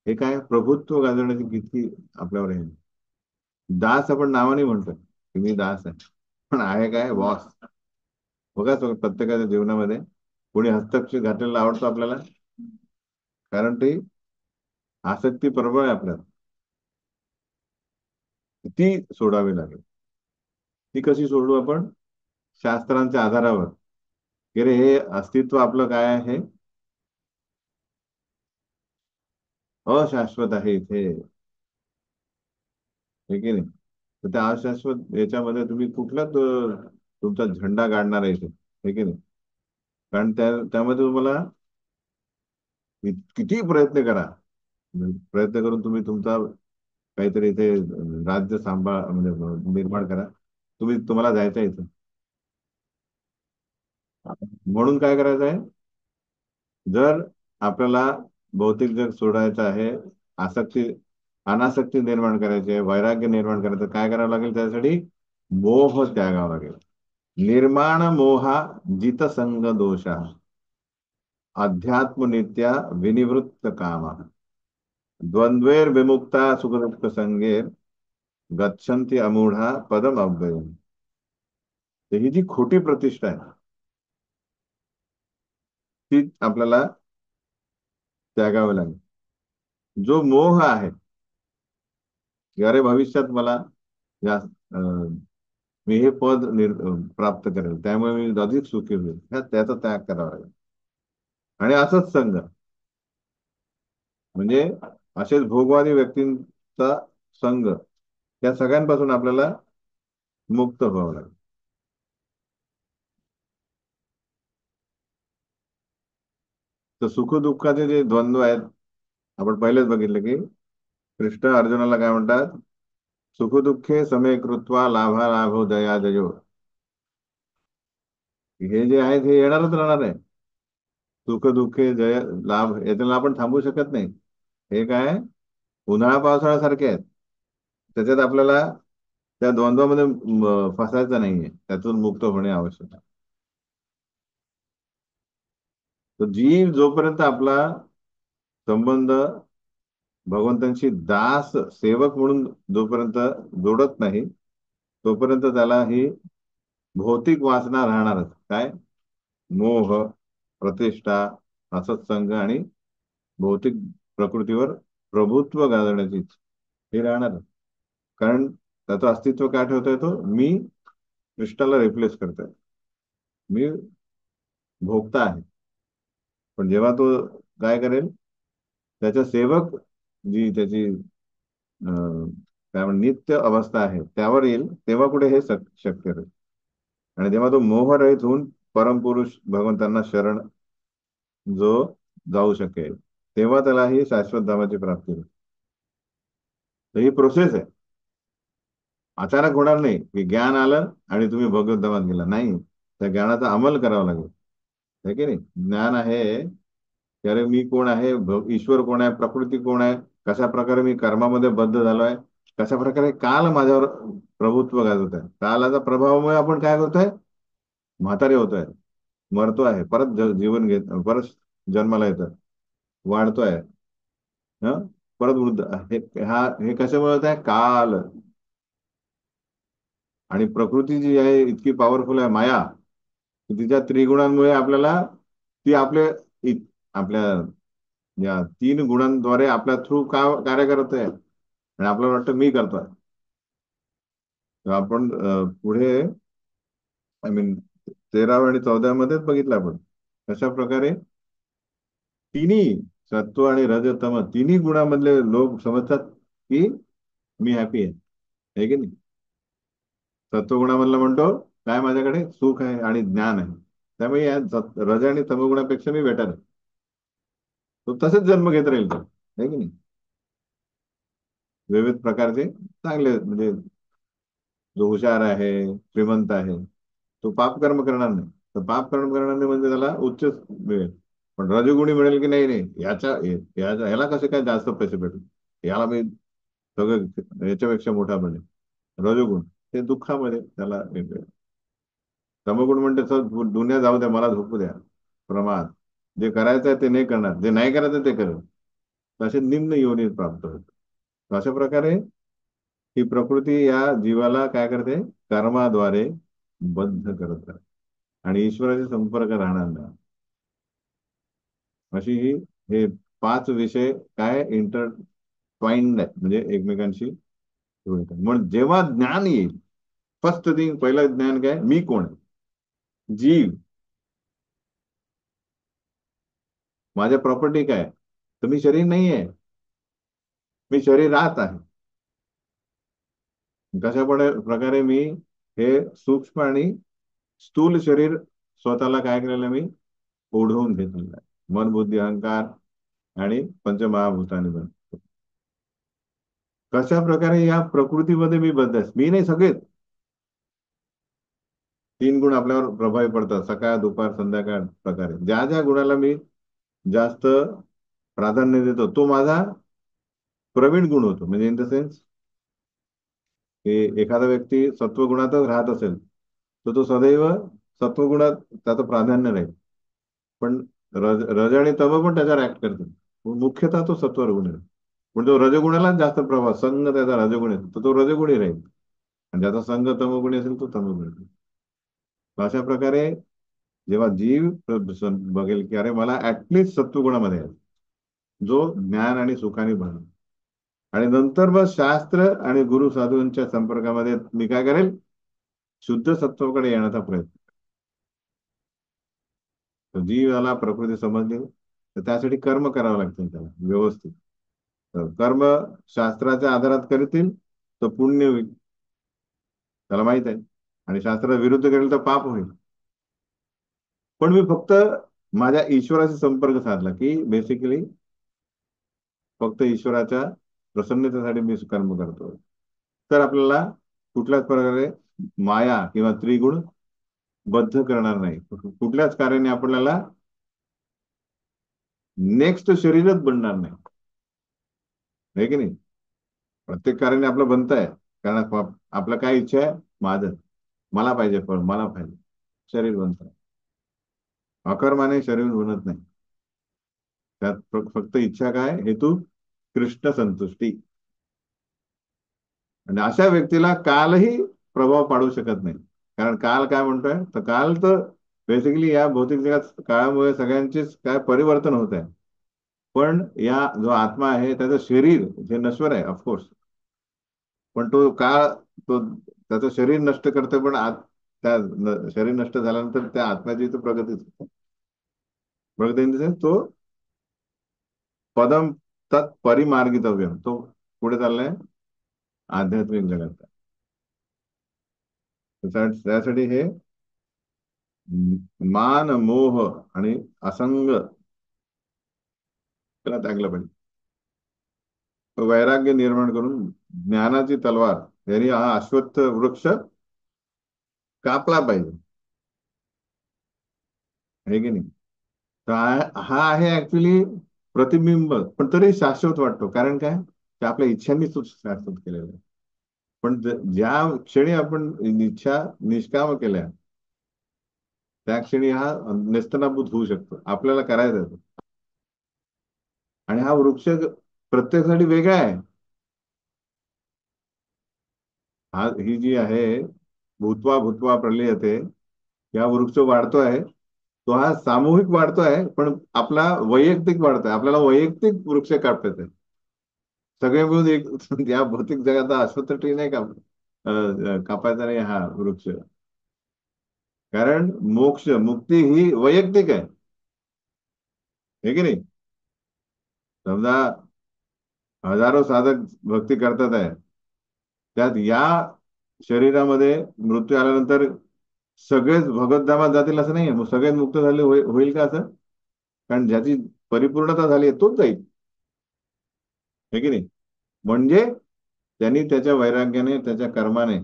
हे काय प्रभुत्व गाजवण्याची किती आपल्यावर आहे. दास आपण नावाने म्हणतो की मी दास आहे, पण आहे काय बॉस. बघा प्रत्येकाच्या जीवनामध्ये कोणी हस्तक्षेप घातलेला आवडतो आपल्याला, कारण ती आसक्ती प्रबळ आहे आपल्याला. ती सोडावी लागेल. ती कशी सोडू आपण? शास्त्रांच्या आधारावर, की रे हे अस्तित्व आपलं काय आहे, अशाश्वत आहे इथे, हे की नाही? तर त्या अशाश्वत याच्यामध्ये तुम्ही कुठलाच तुमचा झेंडा गाडणार आहे इथे, हे की नाही? कारण त्यामध्ये तुम्हाला किती प्रयत्न करा, प्रयत्न करून तुम्ही तुमचा काहीतरी इथे राज्य सांभाळ म्हणजे निर्माण करा, तुम्हाला जायचं आहे इथं. म्हणून काय करायचं आहे? जर आपल्याला भौतिक जग सोडायचं आहे, आसक्ती अनासक्ती निर्माण करायची आहे, वैराग्य निर्माण करायचं, काय करावं लागेल त्यासाठी? मोह त्यागावा लागेल. निर्माण मोहा जितसंग दोषा अध्यात्म नित्या विनिवृत्त कामा द्वंद्वेर विमुक्ता सुखदुःख संगेर गच्छन्ति अमूढा पदम अव्ययम. तर ही जी खोटी प्रतिष्ठा आहे, ती आपल्याला त्यागावी लागेल. जो मोह आहे की अरे भविष्यात मला या मी हे पद प्राप्त करेल, त्यामुळे मी अधिक सुखी होईल, त्याचा त्याग करावा लागेल. आणि असंच संघ म्हणजे असेच भोगवादी व्यक्तींचा संघ, त्या सगळ्यांपासून आपल्याला मुक्त व्हावं लागेल. तर सुख दुःखाचे जे द्वंद्व आहेत, आपण पहिलेच बघितले की कृष्ण अर्जुनाला काय म्हणतात? सुखदुःखे समे कृत्वा लाभा लाभो दया दयो. हे जे आहेत हे येणारच राहणार आहे. सुख दुःखे जय लाभ, याच्याला आपण थांबू शकत नाही. हे काय उन्हाळा पावसाळ्यासारखे आहेत. त्याच्यात आपल्याला त्या द्वंद्वामध्ये फसायचं नाहीये, त्यातून मुक्त होणे आवश्यक आहे. तर जीव जोपर्यंत आपला संबंध भगवंतांशी दास सेवक म्हणून जोपर्यंत जोडत नाही, तोपर्यंत त्याला ही भौतिक वासना राहणारच. काय? मोह, प्रतिष्ठा, असत्संग आणि भौतिक प्रकृतीवर प्रभुत्व गाजवण्याची इच्छा, हे राहणार. कारण त्याचं अस्तित्व काय ठेवतोय? तो मी कृष्णाला रिप्लेस करतोय, मी भोगता आहे. पण जेव्हा तो काय करेल, त्याच्या सेवक जी त्याची काय म्हण नित्य अवस्था आहे त्यावर येईल, तेव्हा कुठे हे शक्य होईल. आणि जेव्हा तो मोहरहित होऊन परमपुरुष भगवंतांना शरण जो जाऊ शकेल, तेव्हा त्याला ही शाश्वत धामाची प्राप्ती होईल. तर ही प्रोसेस आहे, अचानक होणार नाही की ज्ञान आलं आणि तुम्ही भगवत धामात गेला, नाही. त्या ज्ञानाचा अंमल करावा लागेल, है की नाही? ज्ञान आहे की अरे मी कोण आहे, ईश्वर कोण आहे, प्रकृती कोण आहे, कशा प्रकारे मी कर्मामध्ये बद्ध झालोय, कशा प्रकारे काल माझ्यावर प्रभुत्व गाजवत आहे, कालाच्या प्रभावामुळे आपण काय करतोय? म्हातारे होतोय, मरतोय, परत जीवन घेत, परत जन्माला येतोय, वाढतोय, हं? परत वृद्ध. हे कशामुळे होत आहे? काल. आणि प्रकृती जी आहे इतकी पॉवरफुल आहे माया, की तिच्या त्रिगुणांमुळे आपल्याला ती आपल्या या तीन गुणांद्वारे आपल्या थ्रू कार्य करत आहे, आणि आपल्याला वाटतं मी करतोय. तर आपण पुढे आय मीन 13व्या आणि 14व्या मध्येच बघितलं आपण कशा प्रकारे तिन्ही सत्व आणि रजतम तिन्ही गुणामधले लोक समजतात की मी हॅपी आहे. आहे की नाही? सत्वगुणामधला म्हणतो काय, माझ्याकडे सुख आहे आणि ज्ञान आहे, त्यामुळे या रज आणि तमोगुणापेक्षा मी बेटर आहे. तो तसेच जन्म घेत राहील तो, आहे की नाही? विविध प्रकारचे चांगले म्हणजे, जो हुशार आहे, श्रीमंत आहे, तो पाप कर्म करणार नाही. तर पाप कर्म करणार नाही म्हणजे त्याला उच्च मिळेल. पण रजोगुणी मिळेल की नाही, नाही याला कसे काय जास्त पैसे भेटतील, याला मी सगळं याच्यापेक्षा मोठा बनेल. रजोगुण ते दुःखामध्ये त्याला हे मिळेल. तमोगुण म्हणते सर दुनिया जाऊ द्या, मला झोपू द्या, प्रमाद, जे करायचं आहे ते नाही करणार, जे नाही करायचं ते करेल. तसे निम्न योनी प्राप्त होते. अशा प्रकारे ही प्रकृती या जीवाला काय करते, कर्माद्वारे बद्ध करत राहते आणि ईश्वराचे संपर्क राहणार नाही. अशी ही हे पाच विषय काय इंटरट्वाइंड आहेत, म्हणजे एकमेकांशी जुळत आहेत. म्हणून जेव्हा ज्ञान येईल, फर्स्ट थिंग, पहिलं ज्ञान काय, मी कोण आहे, जीव, माझ्या प्रॉपर्टी काय, तर मी शरीर नाही आहे, मी शरीरात आहे. कशा प्रकारे मी हे सूक्ष्म आणि स्थूल शरीर स्वतःला काय केलेलं आहे, मी ओढवून घेतलेलं आहे, मन बुद्धी अहंकार आणि पंचमहाभूताने बनतो. कशा प्रकारे या प्रकृतीमध्ये मी बद्ध आहे, मी नाही, सगळेच तीन गुण आपल्यावर प्रभावी पडतात, सकाळ दुपार संध्याकाळ प्रकारे. ज्या ज्या गुणाला मी जास्त प्राधान्य देतो, तो माझा प्रवीण गुण होतो. म्हणजे इन द सेन्स की एखादा व्यक्ती सत्वगुणातच राहत असेल, तर तो सदैव सत्वगुणात त्याचं प्राधान्य राहील. पण रज आणि तम पण त्याच्यावर ऍक्ट करते, मुख्यतः तो सत्वर गुण आहे. पण तो रजगुणाला जास्त प्रभाव, संघ त्याचा रजगुण आहे, तर तो रजगुणी राहील. आणि ज्याचा संघ तमगुणी असेल तो तमगुणी राहील. अशा प्रकारे जेव्हा जीव बघेल की अरे मला ऍटलिस्ट सत्वगुणामध्ये आहे, जो ज्ञान आणि सुखाने भरेल, आणि नंतर मग शास्त्र आणि गुरु साधूंच्या संपर्कामध्ये मी काय करेल, शुद्ध सत्वाकडे येण्याचा प्रयत्न. तर जीवाला प्रकृती समजली, तर त्यासाठी कर्म करावं लागतील त्याला व्यवस्थित. तर कर्म शास्त्राच्या आधारात करतील तर पुण्य होईल, त्याला माहित आहे. आणि शास्त्राच्या विरुद्ध करेल तर पाप होईल. पण मी फक्त माझ्या ईश्वराशी संपर्क साधला की बेसिकली फक्त ईश्वराच्या प्रसन्नतेसाठी मी कर्म करतो, तर आपल्याला कुठल्याच प्रकारे माया किंवा त्रिगुण बद्ध करणार नाही. कुठल्याच कार्याने आपल्याला नेक्स्ट शरीरच बनणार नाही, आहे की नाही? प्रत्येक कार्याने आपलं बनत आहे, कारण आपलं काय इच्छा आहे, माझं, मला पाहिजे फळ, मला पाहिजे, शरीर बनत आहे. अकर्माने शरीर बनत नाही. त्यात फक्त इच्छा काय, हेतू कृष्ण संतुष्टी. आणि अशा व्यक्तीला कालही प्रभाव पाडू शकत नाही. कारण काल काय म्हणतोय, तर काल तर बेसिकली या भौतिक जगात काळामुळे सगळ्यांचेच काय परिवर्तन होत आहे. पण या जो आत्मा आहे त्याचं शरीर जे नश्वर आहे ऑफकोर्स, पण तो काळ, तो त्याचं शरीर नष्ट करतो, पण त्या शरीर नष्ट झाल्यानंतर त्या आत्म्याची तो प्रगतीच होते. प्रगती in the sense तो पदम तत् परिमार्गितव्यम, तो पुढे चाललाय आध्यात्मिक जगात. त्यासाठी हे मान मोह आणि असंग त्याला त्यागलं पाहिजे. वैराग्य निर्माण करून ज्ञानाची तलवार यांनी हा अश्वत्थ वृक्ष कापला पाहिजे, आहे की नाही? तर हा आहे ऍक्च्युली प्रतिबिंब, पण तरी शाश्वत वाटतो. कारण काय, की आपल्या इच्छांनी तो शाश्वत केलेला आहे. पण ज्या क्षणी आपण इच्छा निष्काम केल्या, त्या क्षणी हा नेस्तनाभूत होऊ शकतो. आपल्याला करायचं आहे तो. आणि हा वृक्ष प्रत्येकासाठी वेगळा आहे. हा ही जी आहे, भूतवा भूतवा प्रलयते, या वृक्ष वाढतोय, तो हा सामूहिक वाढतोय, पण आपला वैयक्तिक वाढतोय, आपल्याला वैयक्तिक वृक्ष कापतात आहे. सगळे मिळून एक या भौतिक जगात अश्वत्थ ट्री नाही कापायचा नाही हा वृक्ष. कारण मोक्ष मुक्ती ही वैयक्तिक आहे की नाही? समजा हजारो साधक भक्ती करतात आहे, त्यात या शरीरामध्ये मृत्यू आल्यानंतर सगळेच भगवद्धामात जातील असं नाहीये, मग सगळेच मुक्त झाले होईल का असं? कारण ज्याची परिपूर्णता झाली आहे तोच जाईल, है की नाही? म्हणजे त्यांनी त्याच्या वैराग्याने, त्याच्या कर्माने,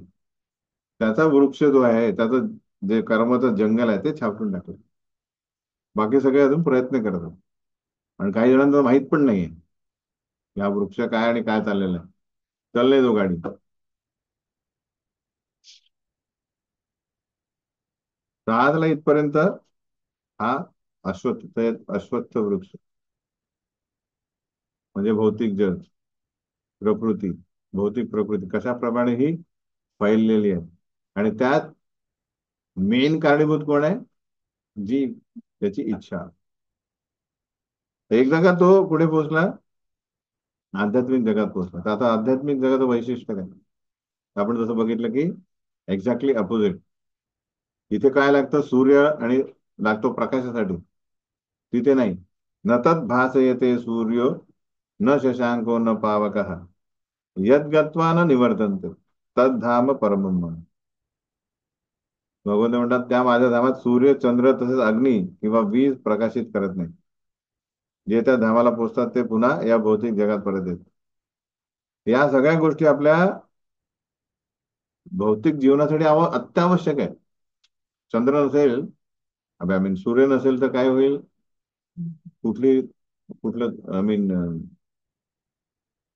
त्याचा वृक्ष जो आहे, त्याचं जे कर्माचं जंगल आहे ते छापून टाकलं. बाकी सगळे अजून प्रयत्न करतात. आणि काही जणांना माहित पण नाहीये की हा वृक्ष काय आणि काय चाललेला आहे. चाललंय तो गाडी. राहतला इथपर्यंत हा अश्वत्थ वृक्ष म्हणजे भौतिक जग, प्रकृती, भौतिक प्रकृती कशाप्रमाणे ही फैललेली आहे. आणि त्यात मेन कारणीभूत कोण आहे? जीव, त्याची इच्छा. एकदा का तो पुढे पोहोचला, आध्यात्मिक जगात पोहोचला. तर आता आध्यात्मिक जगाचं वैशिष्ट्य काय? आपण जसं बघितलं की एक्झॅक्टली अपोजिट. इथे काय लागतं? सूर्य आणि लागतो प्रकाशासाठी. तिथे नाही. न तत् भासयते सूर्यो न शशांको न पावकः यद्गत्वा न निवर्तन्ते तद्धाम परमं मम. भगवंत म्हणतात त्या माझ्या धामात सूर्य, चंद्र तसेच अग्नी किंवा वीज प्रकाशित करत नाही. जे त्या धामाला पोचतात ते पुन्हा या भौतिक जगात परत येतात. या सगळ्या गोष्टी आपल्या भौतिक जीवनासाठी अत्यावश्यक आहे. चंद्र नसेल, आय मीन सूर्य नसेल तर काय होईल? कुठली कुठलं आय मीन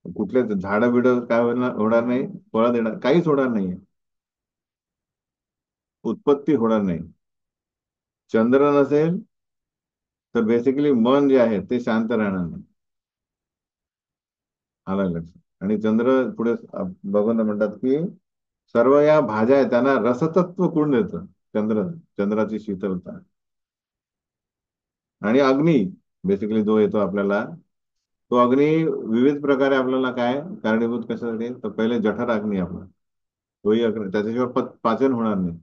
कुठले झाडं बिडं काय होणार नाही, फळं देणार काहीच होणार नाही, उत्पत्ती होणार नाही. चंद्र नसेल तर बेसिकली मन जे आहे ते शांत राहणार नाही. आलं लक्षात? आणि चंद्र पुढे बघून म्हणतात की सर्व या भाज्या आहेत त्यांना रसतत्व कोण देतं? चंद्र, चंद्राची शीतलता. आणि अग्नी बेसिकली जो येतो आपल्याला, तो अग्नी विविध प्रकारे आपल्याला काय कारणीभूत कशासाठी? तर पहिले जठर अग्नी आपला, तोही अग्नी, त्याच्याशिवाय पाचन होणार नाही.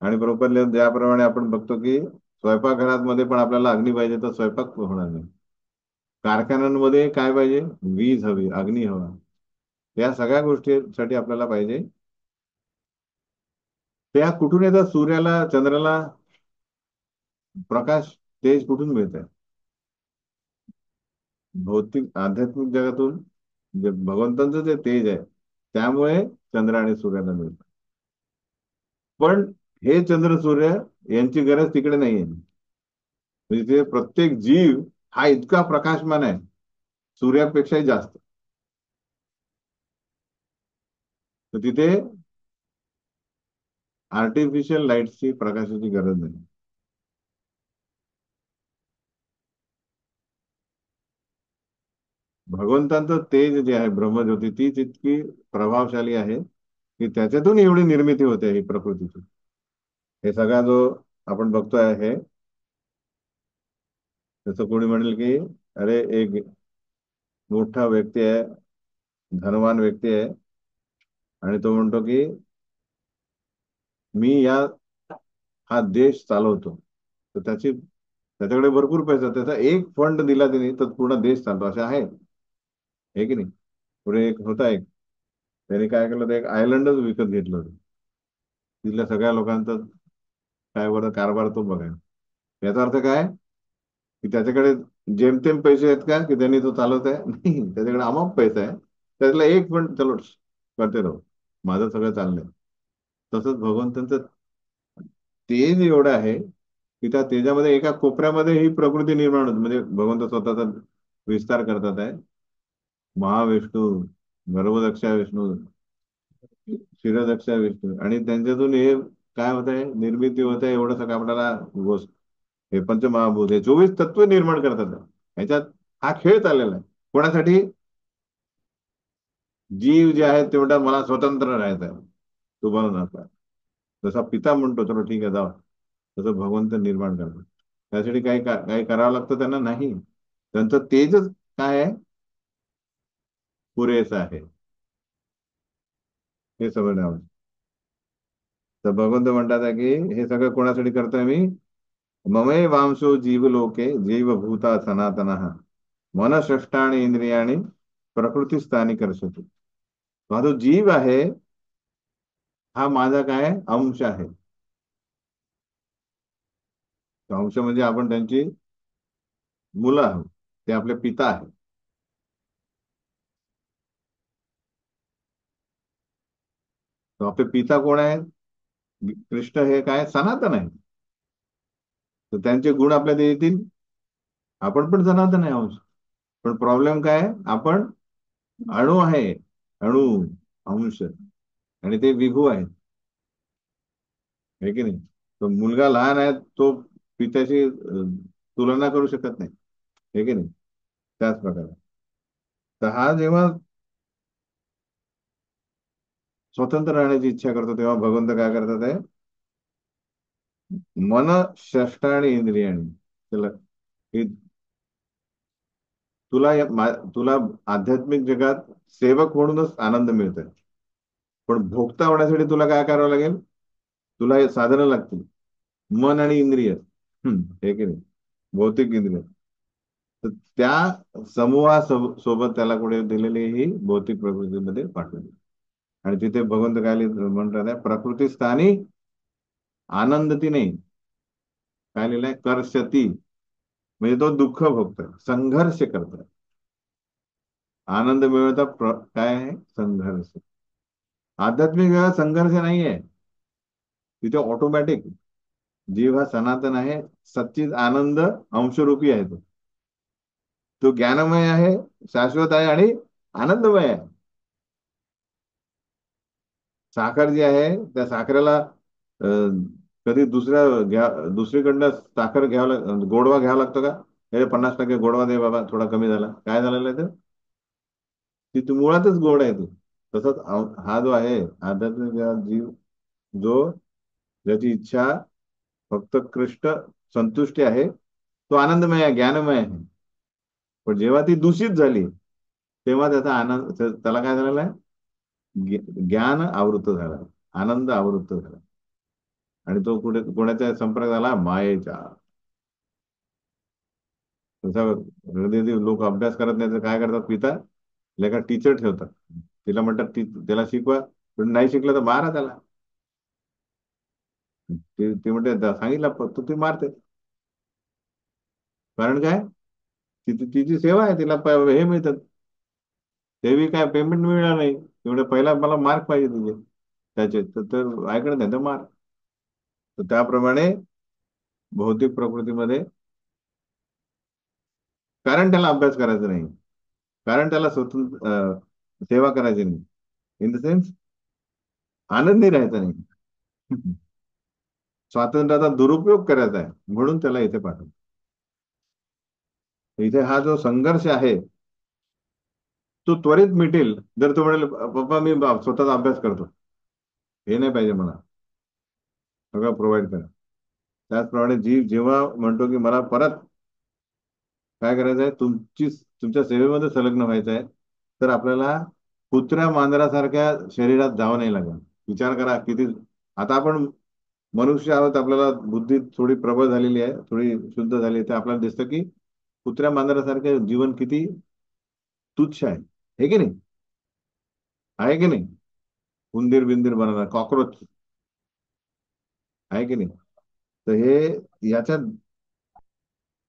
आणि बरोबर ज्याप्रमाणे आपण बघतो की स्वयंपाकघरामध्ये पण आपल्याला अग्नी पाहिजे तर स्वयंपाक होणार नाही. कारखान्यांमध्ये काय पाहिजे? वीज हवी, अग्नी हवा. या सगळ्या गोष्टीसाठी आपल्याला पाहिजे. त्या कुठून येतात? सूर्याला, चंद्राला प्रकाश, तेज कुठून मिळत आहे? भौतिक आध्यात्मिक जगातून. जे भगवंतांचं जे तेज आहे त्यामुळे चंद्र आणि सूर्याला मिळतं. पण हे चंद्र सूर्य यांची गरज तिकडे नाहीये. म्हणजे ते प्रत्येक जीव हा इतका प्रकाशमान आहे सूर्यापेक्षाही जास्त. तर तिथे आर्टिफिशियल लाईटची, प्रकाशाची गरज नाही. भगवंतांचं तेज जे आहे, ब्रह्मज्योती, तीच इतकी प्रभावशाली आहे की त्याच्यातून एवढी निर्मिती होते ही प्रकृतीची. हे सगळा जो आपण बघतोय हे, जसं कोणी म्हणेल की अरे एक मोठा व्यक्ती आहे, धनवान व्यक्ती आहे, आणि तो म्हणतो की मी हा देश चालवतो. तर त्याच्याकडे भरपूर पैसा, त्याचा एक फंड दिला त्यांनी तर पूर्ण देश चालतो, असे आहे, हे की नाही? पुढे एक होता, त्याने काय केलं, तर एक आयलंडच विकत घेतलं होतं. तिथल्या सगळ्या लोकांचा काय बरं कारभार तो बघाय. याचा अर्थ काय? की त्याच्याकडे जेमतेम पैसे आहेत का की त्यांनी तो चालवत आहे? नाही, त्याच्याकडे अमाप पैसा आहे. त्यातला एक पण चलो करते राहू, माझं सगळं चाललंय. तसंच भगवंतांचं तेज एवढं आहे की त्या तेजामध्ये एका कोपऱ्यामध्ये ही प्रकृती निर्माण होते. म्हणजे भगवंत स्वतःचा विस्तार करतात आहे. महाविष्णू, गर्भदक्षा विष्णू, क्षीरदक्षा विष्णू, आणि त्यांच्यातून हे काय होत आहे? निर्मिती होत आहे. एवढं सगळं आपल्याला गोष्ट, हे पंचमहाभूत, हे 24 तत्व निर्माण करतात. ह्याच्यात हा खेळ चाललेला आहे. कोणासाठी? जीव जे आहे ते म्हणतात मला स्वतंत्र राहायचं आहे, तू बनव नका. जसा पिता म्हणतो चलो ठीक आहे जावा, तसं भगवंत निर्माण करतात. त्यासाठी काही करावं लागतं त्यांना? नाही. त्यांचं तेजच काय आहे? पुरेसं आहे. हे समजणं आवश्यक. तर भगवंत म्हणतात आहे की हे सगळं कोणासाठी करतोय मी? ममे वांशो जीवलोके जीवभूता सनातनः मनःषष्ठाणि इंद्रियाणि प्रकृतीस्थानी कर्षति. हा जो जीव आहे हा माझा काय अंश आहे. तो अंश म्हणजे आपण त्यांची मुलं आहोत. ते आपले पिता आहे. तो आपले पिता कोण आहेत? कृष्ण हे काय सनातन आहे. तर त्यांचे गुण आपल्याला येतील. आपण पण सनातन आहे अंश. पण प्रॉब्लेम काय आहे? आपण अणु आहे. अणु, अंश, आणि ते विभू आहे. है की नाही? तो मुलगा लहान आहे, तो पित्याची तुलना करू शकत नाही. है की नाही? त्याच प्रकारे. तर हा जेव्हा स्वतंत्र राहण्याची इच्छा करतो तेव्हा भगवंत काय करतात आहे? मन, षष्ठाणी इंद्रियाणी. चला, हे तुला आध्यात्मिक जगात सेवक म्हणूनच आनंद मिळतोय. पण भोगता होण्यासाठी तुला काय करावं लागेल? तुला हे साधनं लागतील. मन आणि इंद्रिय. हे की नाही? भौतिक इंद्रिय. तर त्या सोबत त्याला कुठे दिलेली ही भौतिक प्रकृतीमध्ये पाठवली. आणि तिथे भगवंत काय म्हणतात आहे? प्रकृती स्थानी आनंदती नाही. काय लिहिलंय? कर्षती. म्हणजे तो दुःख भोगतोय, संघर्ष करतोय. आनंद मिळवता काय आहे? संघर्ष. आध्यात्मिक जगात संघर्ष नाहीये. तिथे ऑटोमॅटिक जीव हा सनातन आहे. सच्चित आनंद अंशरूपी आहे. तो ज्ञानमय आहे, शाश्वत आहे आणि आनंदमय आहे. साखर जी आहे त्या साखरेला कधी दुसरीकडनं साखर गोडवा घ्यावा लागतो का? हे 50% गोडवा दे बाबा, थोडा कमी झाला. काय झालेलं आहे ते? ती मुळातच गोड आहे ती. तसंच हा जो आहे आध्यात्मिक जीव, जो ज्याची इच्छा फक्त कृष्ण संतुष्टी आहे, तो आनंदमय आहे, ज्ञानमय आहे. पण जेव्हा ती दूषित झाली तेव्हा त्याचा आनंद, त्याला काय झालेला आहे? ज्ञान आवृत्त झाला, आनंद आवृत्त झाला. आणि तो कुठे कोणाच्या संपर्क झाला? मायेच्या. तसा हृदय लोक अभ्यास करत नाही तर काय करतात? पिता लेका टीचर ठेवतात. तिला म्हणतात त्याला शिकवा. पण नाही शिकलं तर मारा त्याला. ते म्हणते सांगितलं फक्त ती मारते. कारण काय? तिची सेवा आहे, तिला हे मिळतात. तेही काय पेमेंट मिळणार नाही तेवढे. पहिला मला मार्क पाहिजे तुझे त्याचे, तर ऐकत नाही तर मार. तर त्याप्रमाणे भौतिक प्रकृतीमध्ये, कारण त्याला अभ्यास करायचा नाही, कारण त्याला स्वतंत्र सेवा करायची नाही, इन द सेन्स आनंदी राहायचा नाही. स्वातंत्र्याचा दुरुपयोग करायचा आहे म्हणून त्याला इथे पाठवतो. इथे हा जो संघर्ष आहे तो त्वरित मिटेल जर तो म्हणेल पप्पा मी स्वतःचा अभ्यास करतो. हे नाही पाहिजे मला, सगळं प्रोव्हाइड करा. त्याचप्रमाणे जीव जेव्हा म्हणतो की मला परत काय करायचं आहे, तुमच्या सेवेमध्ये संलग्न व्हायचं आहे, तर आपल्याला कुत्र्या मांजरासारख्या शरीरात जावं नाही लागेल. विचार करा किती. आता आपण मनुष्य आहोत, आपल्याला बुद्धी थोडी प्रबळ झालेली आहे, थोडी शुद्ध झाली आहे, तर आपल्याला दिसतं की कुत्र्या मांजरासारखं जीवन किती तुच्छ आहे. हे की नाही? आहे की नाही? उंदीर बिंदीर बनवणार, कॉक्रोच. आहे की नाही? तर हे याच्यात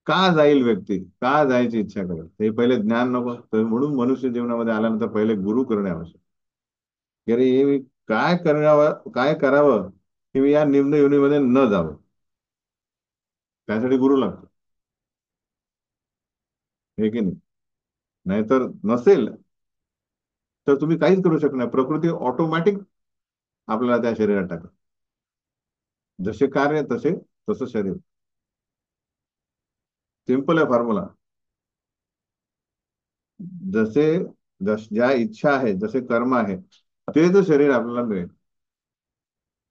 का जाईल व्यक्ती, का जायची इच्छा करेल? हे पहिले ज्ञान नको? तर म्हणून मनुष्य जीवनामध्ये आल्यानंतर पहिले गुरु करणे आवश्यक. की अरे हे मी काय करावं, काय करावं की मी या निम्न योनीमध्ये न जावं. त्यासाठी गुरु लागतो. हे की नाही? नाहीतर नसेल तर तुम्ही काहीच करू शकणार नाही. प्रकृती ऑटोमॅटिक आपल्याला त्या शरीरात टाकत. जसे कार्य तसं शरीर. सिंपल आहे फॉर्म्युला. जसे ज्या इच्छा आहे, जसे कर्म आहे, तेच शरीर आपल्याला मिळेल.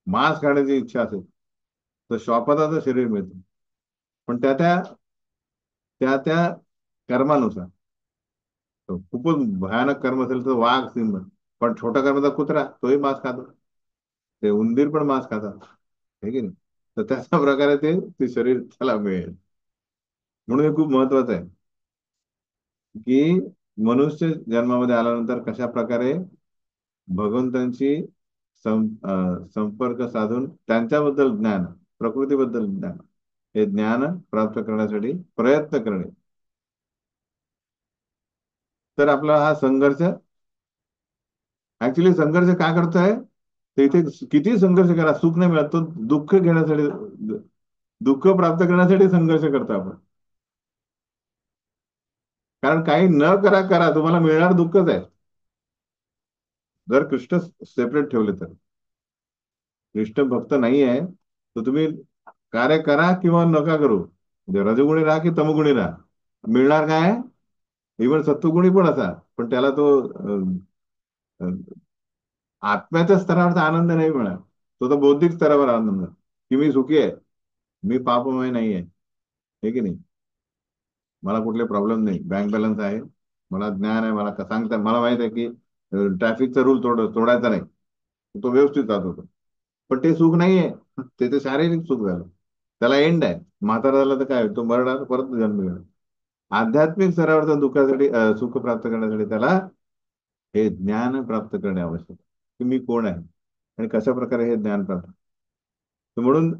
मांस खाण्याची इच्छा असेल तर श्वापदाचं शरीर मिळतं. पण त्या कर्मानुसार. तो खूपच भयानक कर्म असेल तर वाघ, सिंह. पण छोटा कर्म तर कुत्रा, तोही मांस खातो. ते उंदीर पण मांस खातात. हे की नाही? तर त्याच्या प्रकारे ते शरीर त्याला मिळेल. म्हणून हे खूप महत्वाचं आहे की मनुष्य जन्मामध्ये आल्यानंतर कशा प्रकारे भगवंतांशी संपर्क साधून त्यांच्याबद्दल ज्ञान, प्रकृतीबद्दल ज्ञान, हे ज्ञान प्राप्त करण्यासाठी प्रयत्न करणे. तर आपला हा संघर्ष, ऍक्च्युली संघर्ष का करतोय? तर इथे किती संघर्ष करा, सुख नाही मिळत, तो दुःख घेण्यासाठी, दुःख प्राप्त करण्यासाठी संघर्ष करतो आपण. कारण काही न करा करा तुम्हाला मिळणार दुःखच आहे. जर कृष्ण सेपरेट ठेवले तर, कृष्ण भक्त नाही आहे, तर तुम्ही कार्य करा किंवा नका करू, म्हणजे रजगुणी राहा की तमगुणी राहा, मिळणार काय? इव्हन सत्वगुणी पण असा, पण त्याला तो अ, आत्म्याच्या स्तरावरचा आनंद नाही मिळणार. तो तर बौद्धिक स्तरावर आनंद आहे, की मी सुखी आहे, मी पापमय नाही आहे, हे की नाही? मला कुठले प्रॉब्लेम नाही, बँक बॅलन्स आहे, मला ज्ञान आहे, मला सांगता, मला माहित आहे की ट्रॅफिकचा रूल तोडायचा नाही, तो व्यवस्थित जात होतो. पण ते सुख नाहीये, ते तर शारीरिक सुख झालं. त्याला एंड आहे, म्हातारा झाला तर काय, तो मरणार, परत जन्म घेणार. आध्यात्मिक स्तरावरच्या दुःखासाठी, सुख प्राप्त करण्यासाठी त्याला हे ज्ञान प्राप्त करणे आवश्यक आहे, की मी कोण आहे आणि कशा प्रकारे हे ज्ञान प्राप्त. तर म्हणून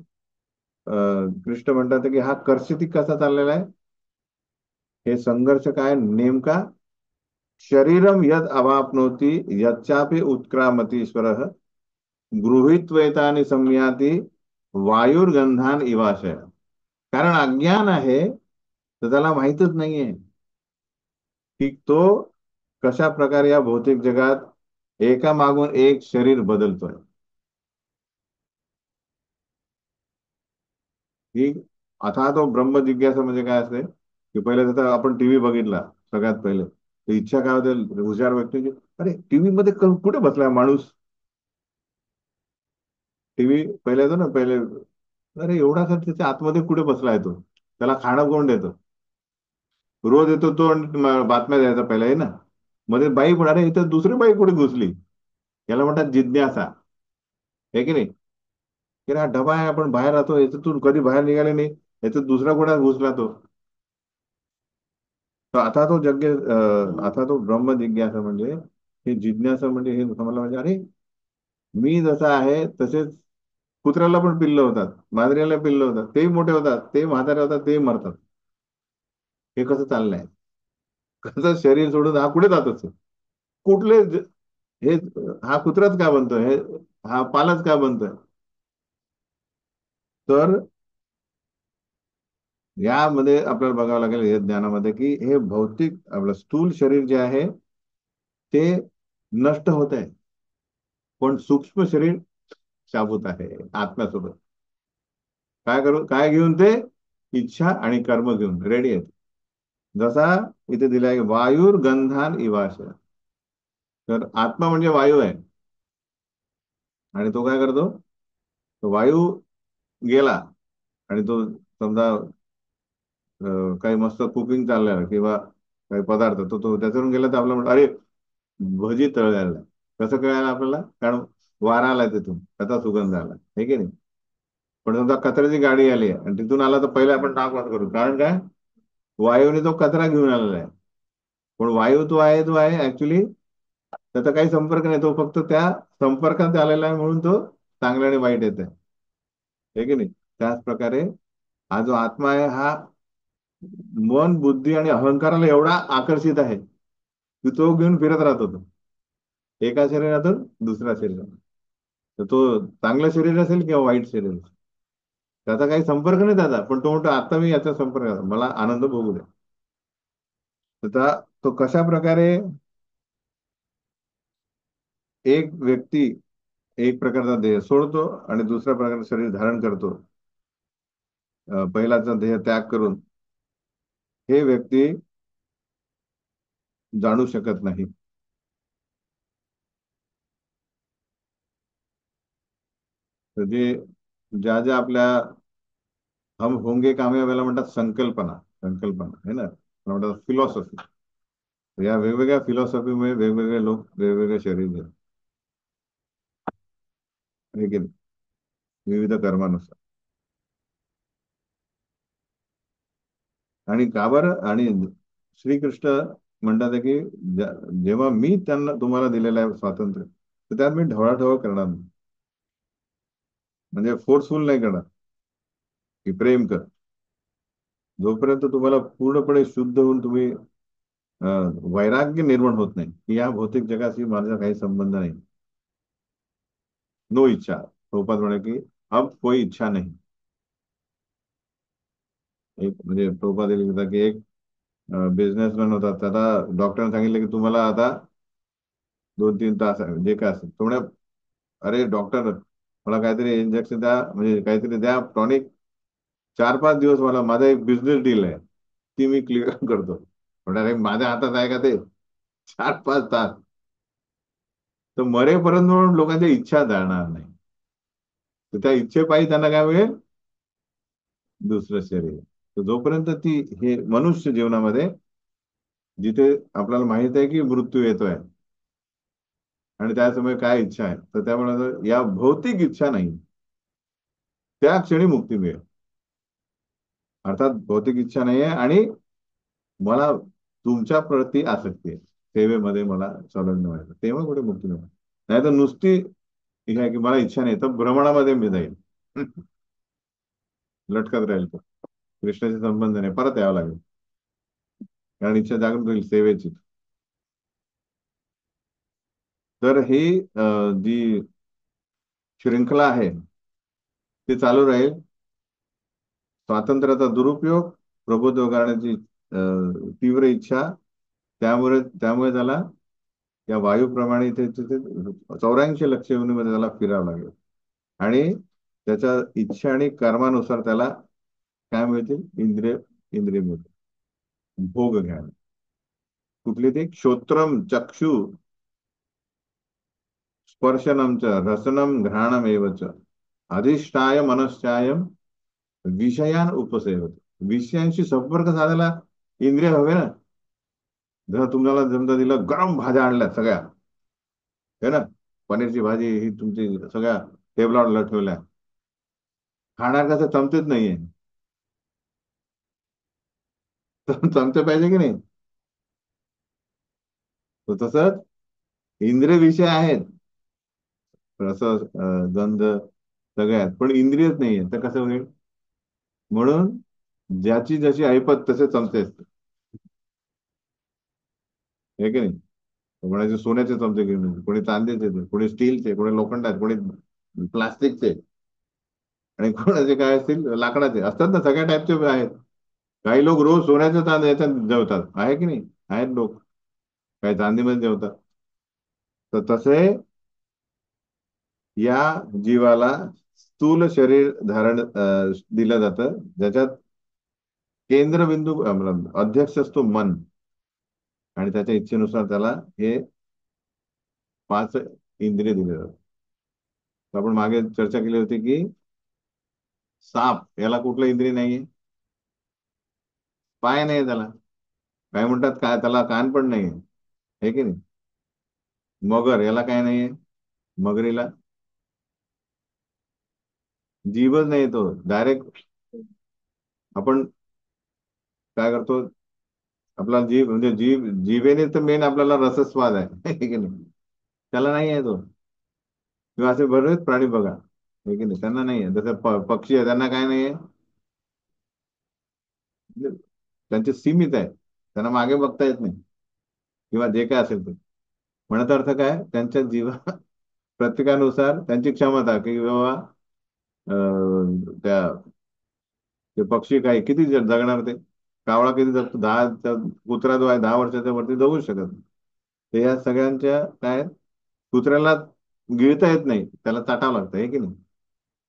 कृष्ण म्हणतात की हा कर्षितिक कसा चाललेला आहे, हे संघर्ष काय नेमका? शरीरम यद अवाप्नोति यच्चापि उत्क्रामती ईश्वर गृहीत्वेतानि संयाती वायुर्गंधान इवाशय. कारण अज्ञान आहे, तर त्याला माहीतच नाहीये की तो कशा प्रकारे या भौतिक जगात एका मागून एक शरीर बदलतोय. ही आता तो ब्रह्म जिज्ञासा म्हणजे काय असते, की पहिले तर आपण टीव्ही बघितला सगळ्यात पहिले, तर इच्छा काय होते हुशार व्यक्तीची, अरे टीव्ही मध्ये कुठे बसलाय माणूस? टीव्ही पहिले येतो ना, पहिले, अरे एवढा खर्च त्याच्या आतमध्ये कुठे बसलाय तो, त्याला खाणं कोण देतं? रोज येतो तो आणि बातम्या द्यायचा पहिला आहे ना, मध्ये बाई पण, अरे इथं दुसरी बाई कुठे घुसली? याला म्हणतात जिज्ञासा, आहे की नाही? की हा डबा आहे, आपण बाहेर राहतो, याच्यातून कधी बाहेर निघाले नाही, याच्यात दुसरा कुठे घुसला तो. तर आता तो आता तो ब्रह्म जिज्ञासा म्हणजे, हे जिज्ञासा म्हणजे हे समजलं म्हणजे, अरे मी जसा आहे तसेच कुत्र्याला पण पिल्लं होतात, मांजरीला पिल्लं होतात, तेही मोठे होतात, ते म्हातारे होतात, ते मरतात. हे कसं चाललंय? कसं शरीर सोडून हा कुठे जात असेल? कुठले हे, हा कुत्राच का बनतोय, हे हा पालच का बनतोय? तर यामध्ये आपल्याला बघावं लागेल या ज्ञानामध्ये, की हे भौतिक आपलं स्थूल शरीर जे आहे ते नष्ट होत आहे, पण सूक्ष्म शरीर शाबूत आहे आत्म्यासोबत. काय करू, काय घेऊन ते? इच्छा आणि कर्म घेऊन रेडी आहेत. जसा इथे दिलाय वायूर गंधान इवाश, तर आत्मा म्हणजे वायू आहे, आणि तो काय करतो? तो वायू गेला, आणि तो समजा काही मस्त कुकिंग चाललंय किंवा काही पदार्थ, तो त्याच्यावरून गेला, तर आपल्याला म्हणतो, अरे भजी तळलेला आहे. कसं कळायला आपल्याला? कारण वारा आलाय तिथून, त्याचा सुगंध आला, हे की नाही? पण समजा कचऱ्याची गाडी आली आहे आणि तिथून आला, तर पहिले आपण नाक बंद करू, कारण काय? वायूने तो कचरा घेऊन आलेला आहे. पण वायू तो आहे ऍक्च्युली, त्याचा काही संपर्क नाही, तो फक्त त्या संपर्कात आलेला आहे, म्हणून तो चांगला आणि वाईट येत आहे, हे की नाही? त्याच प्रकारे हा जो आत्मा आहे, हा मन, बुद्धी आणि अहंकाराला एवढा आकर्षित आहे की तो घेऊन फिरत राहतो, तो एका शरीरातून दुसऱ्या शरीरात. तर तो चांगलं शरीर असेल किंवा वाईट शरीर असेल, त्याचा काही संपर्क नाही त्याचा, पण तो म्हणतो आता मी याचा संपर्क आहे, मला आनंद भोगू द्या. आता तो कशा प्रकारे एक व्यक्ती एक प्रकारचा देह सोडतो आणि दुसऱ्या प्रकारचं शरीर धारण करतो, पहिलाचा देह त्याग करून, हे व्यक्ती जाणू शकत नाही. तर जे ज्या ज्या आपल्या हम होंगे कामयाब याला म्हणतात संकल्पना, संकल्पना है ना, म्हणतात फिलॉसॉफी. या वेगवेगळ्या फिलॉसॉफीमुळे वेगवेगळे लोक वेगवेगळे शरीर घेतात, हे की नाही? विविध कर्मानुसार. आणि का बरं? आणि श्रीकृष्ण म्हणतात की जेव्हा मी त्यांना तुम्हाला दिलेलं आहे स्वातंत्र्य, तर त्यात मी ढवळाढवळ करणार नाही. म्हणजे फोर्सफुल नाही करणार की प्रेम कर. जोपर्यंत तुम्हाला पूर्णपणे शुद्ध होऊन तुम्ही वैराग्य निर्माण होत नाही की या भौतिक जगाशी माझा काही संबंध नाही. नो इच्छा. प्रभुपाद म्हणे की अब कोई इच्छा नाही. एक म्हणजे प्रभुपाद लिहितात की एक बिझनेसमॅन होता, त्याला डॉक्टरने सांगितलं की तुम्हाला आता 2-3 तास आहे जे काय असेल तो म्हणे, अरे डॉक्टर मला काहीतरी इंजेक्शन द्या, म्हणजे काहीतरी द्या टॉनिक. 4-5 दिवस मला माझा एक बिझनेस डील आहे ती मी क्लिअर करतो. म्हणे अरे माझ्या हातात आहे का ते 4-5 तास. तर मरेपर्यंत म्हणून लोकांच्या इच्छा जाणार नाही. तर त्या इच्छेपायी त्यांना काय मिळेल? दुसरं शरीर. तर जोपर्यंत ती हे मनुष्य जीवनामध्ये जिथे आपल्याला माहित आहे की मृत्यू येतोय आणि त्यासमोर काय इच्छा आहे, तर त्यामुळे या भौतिक इच्छा नाही, त्या क्षणी मुक्ती मिळेल. अर्थात भौतिक इच्छा नाही आहे आणि मला तुमच्या प्रती आसक्ती आहे, सेवेमध्ये मला संलग्न व्हायचं, तेव्हा कुठे मुक्ती मिळेल. नाही तर नुसती ही आहे की मला इच्छा नाही तर भ्रमणामध्ये मी जाईल. लटकत राहील तो. कृष्णाशी संबंध नाही, परत यावं लागेल. कारण इच्छा जागृत होईल सेवेची. तर ही जी श्रृंखला आहे ती चालू राहील. स्वातंत्र्याचा दुरुपयोग, प्रभुत्व करण्याची तीव्र इच्छा, त्यामुळे त्यामुळे त्याला या वायूप्रमाणे इथे तिथे 84 लक्ष योनीमध्ये त्याला फिरावं लागेल. आणि त्याच्या इच्छा आणि कर्मानुसार त्याला काय मिळतील? इंद्रिय. इंद्रिय मिळतील. भोग घ्यायला. कुठली ती? श्रोत्रम चक्षु स्पर्शनम च रसनम घ्राणम एवच अधिष्ठाय मनश्चायम विषयान उपसेवत. विषयांशी संपर्क साधायला इंद्रिय हवे ना. जर तुम्हाला समजा दिलं गरम भाज्या आणल्या सगळ्या, है ना, पनीरची भाजी ही तुमची सगळ्या टेबलावर ठेवल्या, खाणार कसं? चमचेच नाहीये. चमचे पाहिजे की नाही? तर तसंच इंद्रिय विषय आहेत, रस गंध सगळे आहेत, पण इंद्रियच नाहीये, तर कसं होईल? म्हणून ज्याची जशी ऐपत तसे चमचे असते, हे की नाही? कोणाचे सोन्याचे चमचे घेऊन येते, कोणी चांदीचे येते, कोणी स्टीलचे, कोणी लोखंडाचे, कोणी प्लास्टिकचे, आणि कोणाचे काय असतील लाकडाचे असतात ना, सगळ्या टाईपचे आहेत. काही लोक रोज सोन्याच्या याच्यात जेवतात, आहे की नाही? आहेत लोक काही चांदीमध्ये जेवतात. तर तसे या जीवाला स्थूल शरीर धारण दिलं जातं, ज्याच्यात केंद्रबिंदू अध्यक्ष असतो मन, आणि त्याच्या इच्छेनुसार त्याला हे 5 इंद्रिय दिले जातात. तर आपण मागे चर्चा केली होती की साप याला कुठलं इंद्रिय नाहीये? पाय नाही त्याला. काय म्हणतात, काय त्याला कान पण नाहीये, हे की नाही? मगर याला काय नाहीये? मगरीला जीवच नाही, तो डायरेक्ट. आपण काय करतो? आपला जीव म्हणजे जीवेने तर मेन आपल्याला रसस्वाद आहे, हे की नाही? त्याला नाही आहे तो. किंवा असे बरेच प्राणी बघा, हे की नाही, त्यांना नाही आहे. जसं पक्षी आहे, त्यांना काय नाही आहे? म्हणजे त्यांचे सीमित आहे, त्यांना मागे बघता येत नाही, किंवा जे काय असेल ते. म्हणत अर्थ काय? त्यांच्या जीवा प्रत्येकानुसार त्यांची क्षमता की बाबा त्या ते पक्षी काय किती जगणार ते? कावळा किती जगतो? कुत्रा जो आहे 10 वर्षाच्या वरती जगू शकत नाही. तर या सगळ्यांच्या काय, कुत्र्याला गिळता येत नाही, त्याला चाटावं लागतं, हे की नाही?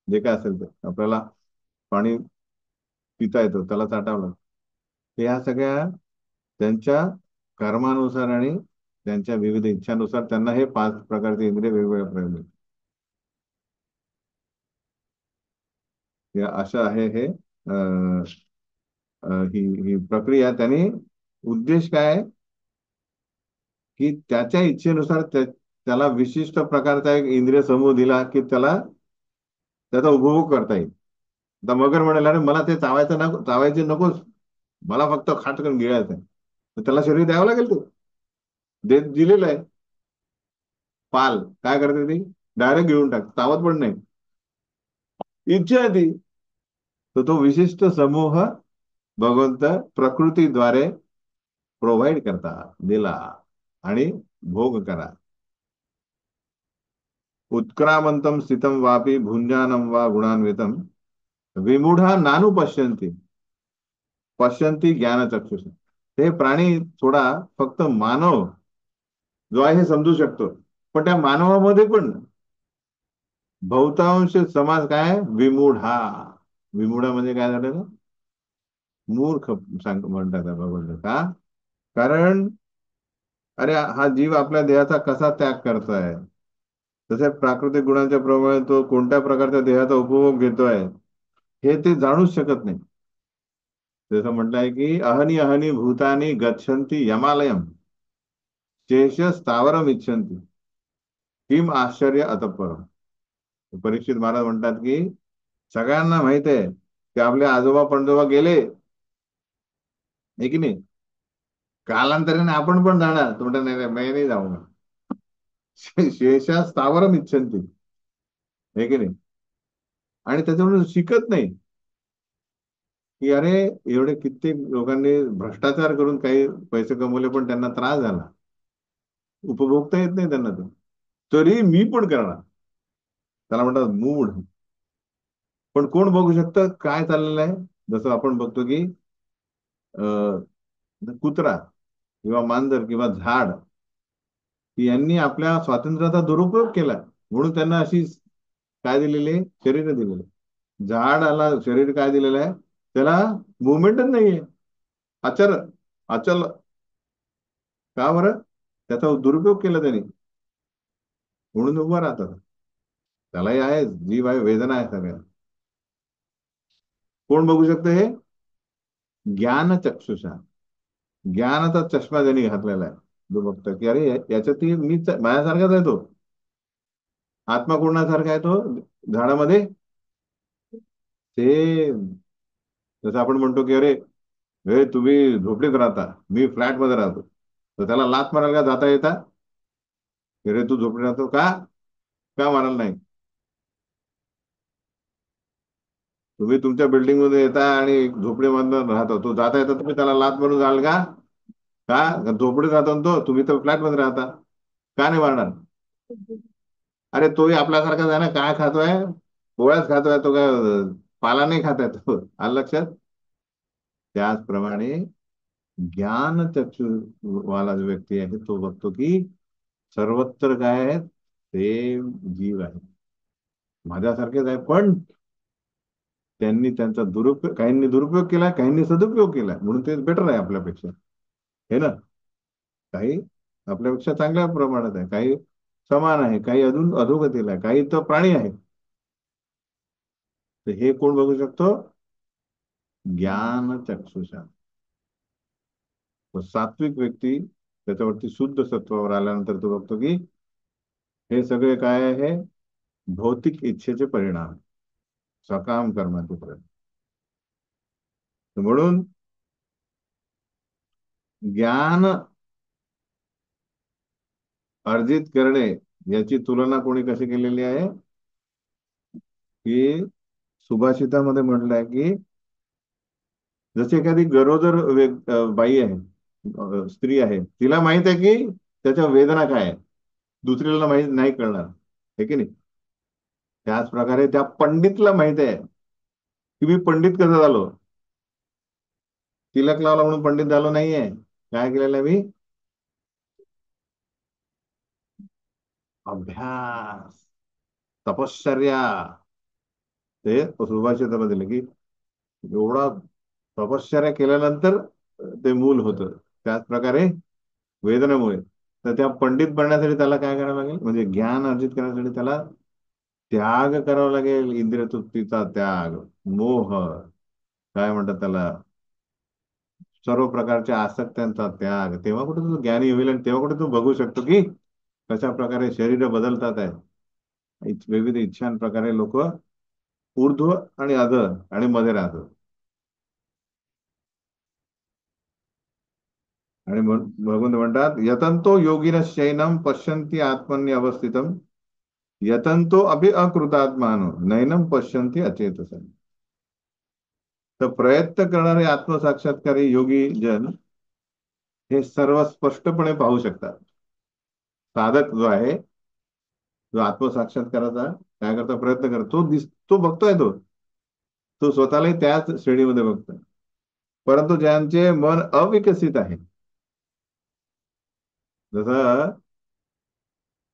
जे काय असेल ते आपल्याला पाणी पिता येतं, त्याला चाटावं लागतं. तर या सगळ्या त्यांच्या कर्मानुसार आणि त्यांच्या विविध इच्छानुसार त्यांना हे 5 प्रकारचे इंद्रिय वेगवेगळ्या प्रकारे. अशा आहे हे ही ही प्रक्रिया. त्याने उद्देश काय आहे? की त्याच्या इच्छेनुसार त्याला विशिष्ट प्रकारचा एक इंद्रिय समूह दिला की त्याला त्याचा उपभोग करता येईल. आता मगर म्हणाला, अरे मला ते चावायचं नको, चावायचे नकोच, मला फक्त खाटकन गिळायचं आहे. तर त्याला शरीर द्यावं लागेल, तो दिलेलं आहे. पाल काय करते ती? डायरेक्ट घेऊन टाक, चावत पण नाही. इच्छा आहे ती. तर तो विशिष्ट समूह भगवंत प्रकृतीद्वारे प्रोव्हाइड करता, दिला. आणि भोग करा. उत्क्रामंतम स्थितम वापी भुंजानम वा गुणान्वितम विमूढा नानु पश्यन्ति, पश्यन्ति ज्ञानचक्षुष. हे प्राणी थोडा, फक्त मानव जो आहे हे समजू शकतो. पण त्या मानवामध्ये पण बहुतांश समाज काय आहे? विमूढा. विमूढा म्हणजे काय झालं? मूर्ख सांग म्हणतात भगवंत का? कारण अरे हा जीव आपल्या देहाचा कसा त्याग करतोय, तसे प्राकृतिक गुणांच्या प्रमाणे तो कोणत्या प्रकारच्या देहाचा उपभोग घेतोय हे ते जाणूच शकत नाही. जसं म्हटलं आहे की अहनी अहनी भूतानी गच्छन्ति यमालयम शेष स्थावरम इच्छन्ति किम आश्चर्य अतःपरम. परीक्षित महाराज म्हणतात की सगळ्यांना माहित आहे की आपले आजोबा पणजोबा गेले, आहे की नाही? कालांतराने आपण पण जाणार. तो म्हणतात, नाही नाही, मी नाही जाऊ. शेषा स्थावरम इच्छन्ति, आहे की नाही? आणि त्याच्यामुळे शिकत नाही की अरे एवढे कित्येक लोकांनी भ्रष्टाचार करून काही पैसे कमवले, पण त्यांना त्रास झाला, उपभोगता येत नाही त्यांना तो. तरी मी पण करणार. त्याला म्हणतात मूढ. पण कोण बघू शकतं काय चाललेलं आहे? जसं आपण बघतो की कुत्रा किंवा मांजर किंवा झाड यांनी आपल्या स्वातंत्र्याचा दुरुपयोग केला, म्हणून त्यांना अशी काय दिलेली आहे? शरीर दिलेलं आहे. झाडाला शरीर काय दिलेलं आहे? त्याला मुवमेंटच नाहीये. अचल. अचल. का बरं? त्याचा दुरुपयोग केला त्यांनी, म्हणून उभं राहतात. त्यालाही आहे, जीव आहे, वेदना आहे सगळ्या. कोण बघू शकतं हे? ज्ञान चक्षुषा. ज्ञानाचा चष्मा त्यांनी घातलेला आहे. जो बघतो की अरे याच्यात मी माझ्यासारखाच आहे तो. आत्मा कोणासारखा आहे तो झाडामध्ये? ते जसं आपण म्हणतो की अरे हे तुम्ही झोपडीत राहता, मी फ्लॅट मध्ये राहतो, तर त्याला लाथ मारायला का जाता येता? अरे तू झोपडीत राहतो का? का मारायला नाही? तुम्ही तुमच्या बिल्डिंग मध्ये येता आणि झोपडीमधून राहतो, तो जाता येता, तुम्ही त्याला लाथ मारून जाल का? का झोपडीत राहतो ना तो, तुम्ही तर फ्लॅट मध्ये राहता, का नाही मारणार? अरे तोही आपल्यासारखाच आहे ना. काय खातोय? पोळ्याच खातोय तो, काय पाला नाही खात आहे तो. आलं लक्षात? त्याचप्रमाणे ज्ञान चक्षु वाला जो व्यक्ती आहे तो बघतो की सर्वत्र काय आहे? ते जीव आहे, माझ्यासारखेच आहे. पण त्यांनी त्यांचा दुरुपयोग, काहींनी दुरुपयोग केला, काहींनी सदुपयोग केला, म्हणून ते बेटर आहे आपल्यापेक्षा, हे ना? काही आपल्यापेक्षा चांगल्या प्रमाणात आहे, काही समान आहे, काही अजून अधोगतीला आहे, काही तर प्राणी आहे. तर हे कोण बघू शकतो? ज्ञान चक्षुषा. तो सात्विक व्यक्ती त्याच्यावरती शुद्ध सत्वावर आल्यानंतर तो बघतो की हे सगळे काय आहे? भौतिक इच्छेचे परिणाम, सकाम कर्माचे परिणाम. म्हणून ज्ञान अर्जित करणे याची तुलना कोणी कशी केलेली आहे? की सुभाषितामध्ये म्हटलंय की जशी एखादी गरोदर बाई आहे, स्त्री आहे, तिला माहित आहे की त्याच्या वेदना काय आहे, दुसऱ्याला माहित नाही कळणार, हे की नाही? त्याच प्रकारे त्या पंडितला माहित आहे की मी पंडित कसं झालो. तिलक लावला म्हणून पंडित झालो नाहीये. काय केलेलं आहे मी? अभ्यास, तपश्चर्या. ते सुभाषितामध्ये दिलं की एवढा तपश्चर्या केल्यानंतर ते मूल होतं. त्याच प्रकारे वेदनेमुळे. तर त्या पंडित बनण्यासाठी त्याला काय करावं लागेल? म्हणजे ज्ञान अर्जित करण्यासाठी त्याला त्याग करावा लागेल. इंद्रिय तृप्तीचा त्याग, मोह, काय म्हणतात त्याला, सर्व प्रकारच्या आसक्त्यांचा त्याग. तेव्हा कुठे तो ज्ञानी होईल आणि तेव्हा कुठे तो बघू शकतो की कशा प्रकारे शरीर बदलतात आहे. विविध इच्छांप्रकारे लोक ऊर्ध्व आणि अधर आणि मध्ये राहतात. आणि भगवंत म्हणतात यतंतो योगिन शैनम पश्यन्ति आत्मन्य अवस्थितम यतंतो अभि अकृतात्मानो नैनम पश्यन्ति अचेतस. तर प्रयत्न करणारे आत्मसाक्षात्कारी योगी जन हे सर्व स्पष्टपणे पाहू शकतात. साधक जो आहे, जो आत्मसाक्षात्काराचा काय करता प्रयत्न करतो, तो बघतोय, तो स्वतःलाही त्याच श्रेणीमध्ये बघतोय. परंतु ज्यांचे मन अविकसित आहे, जसं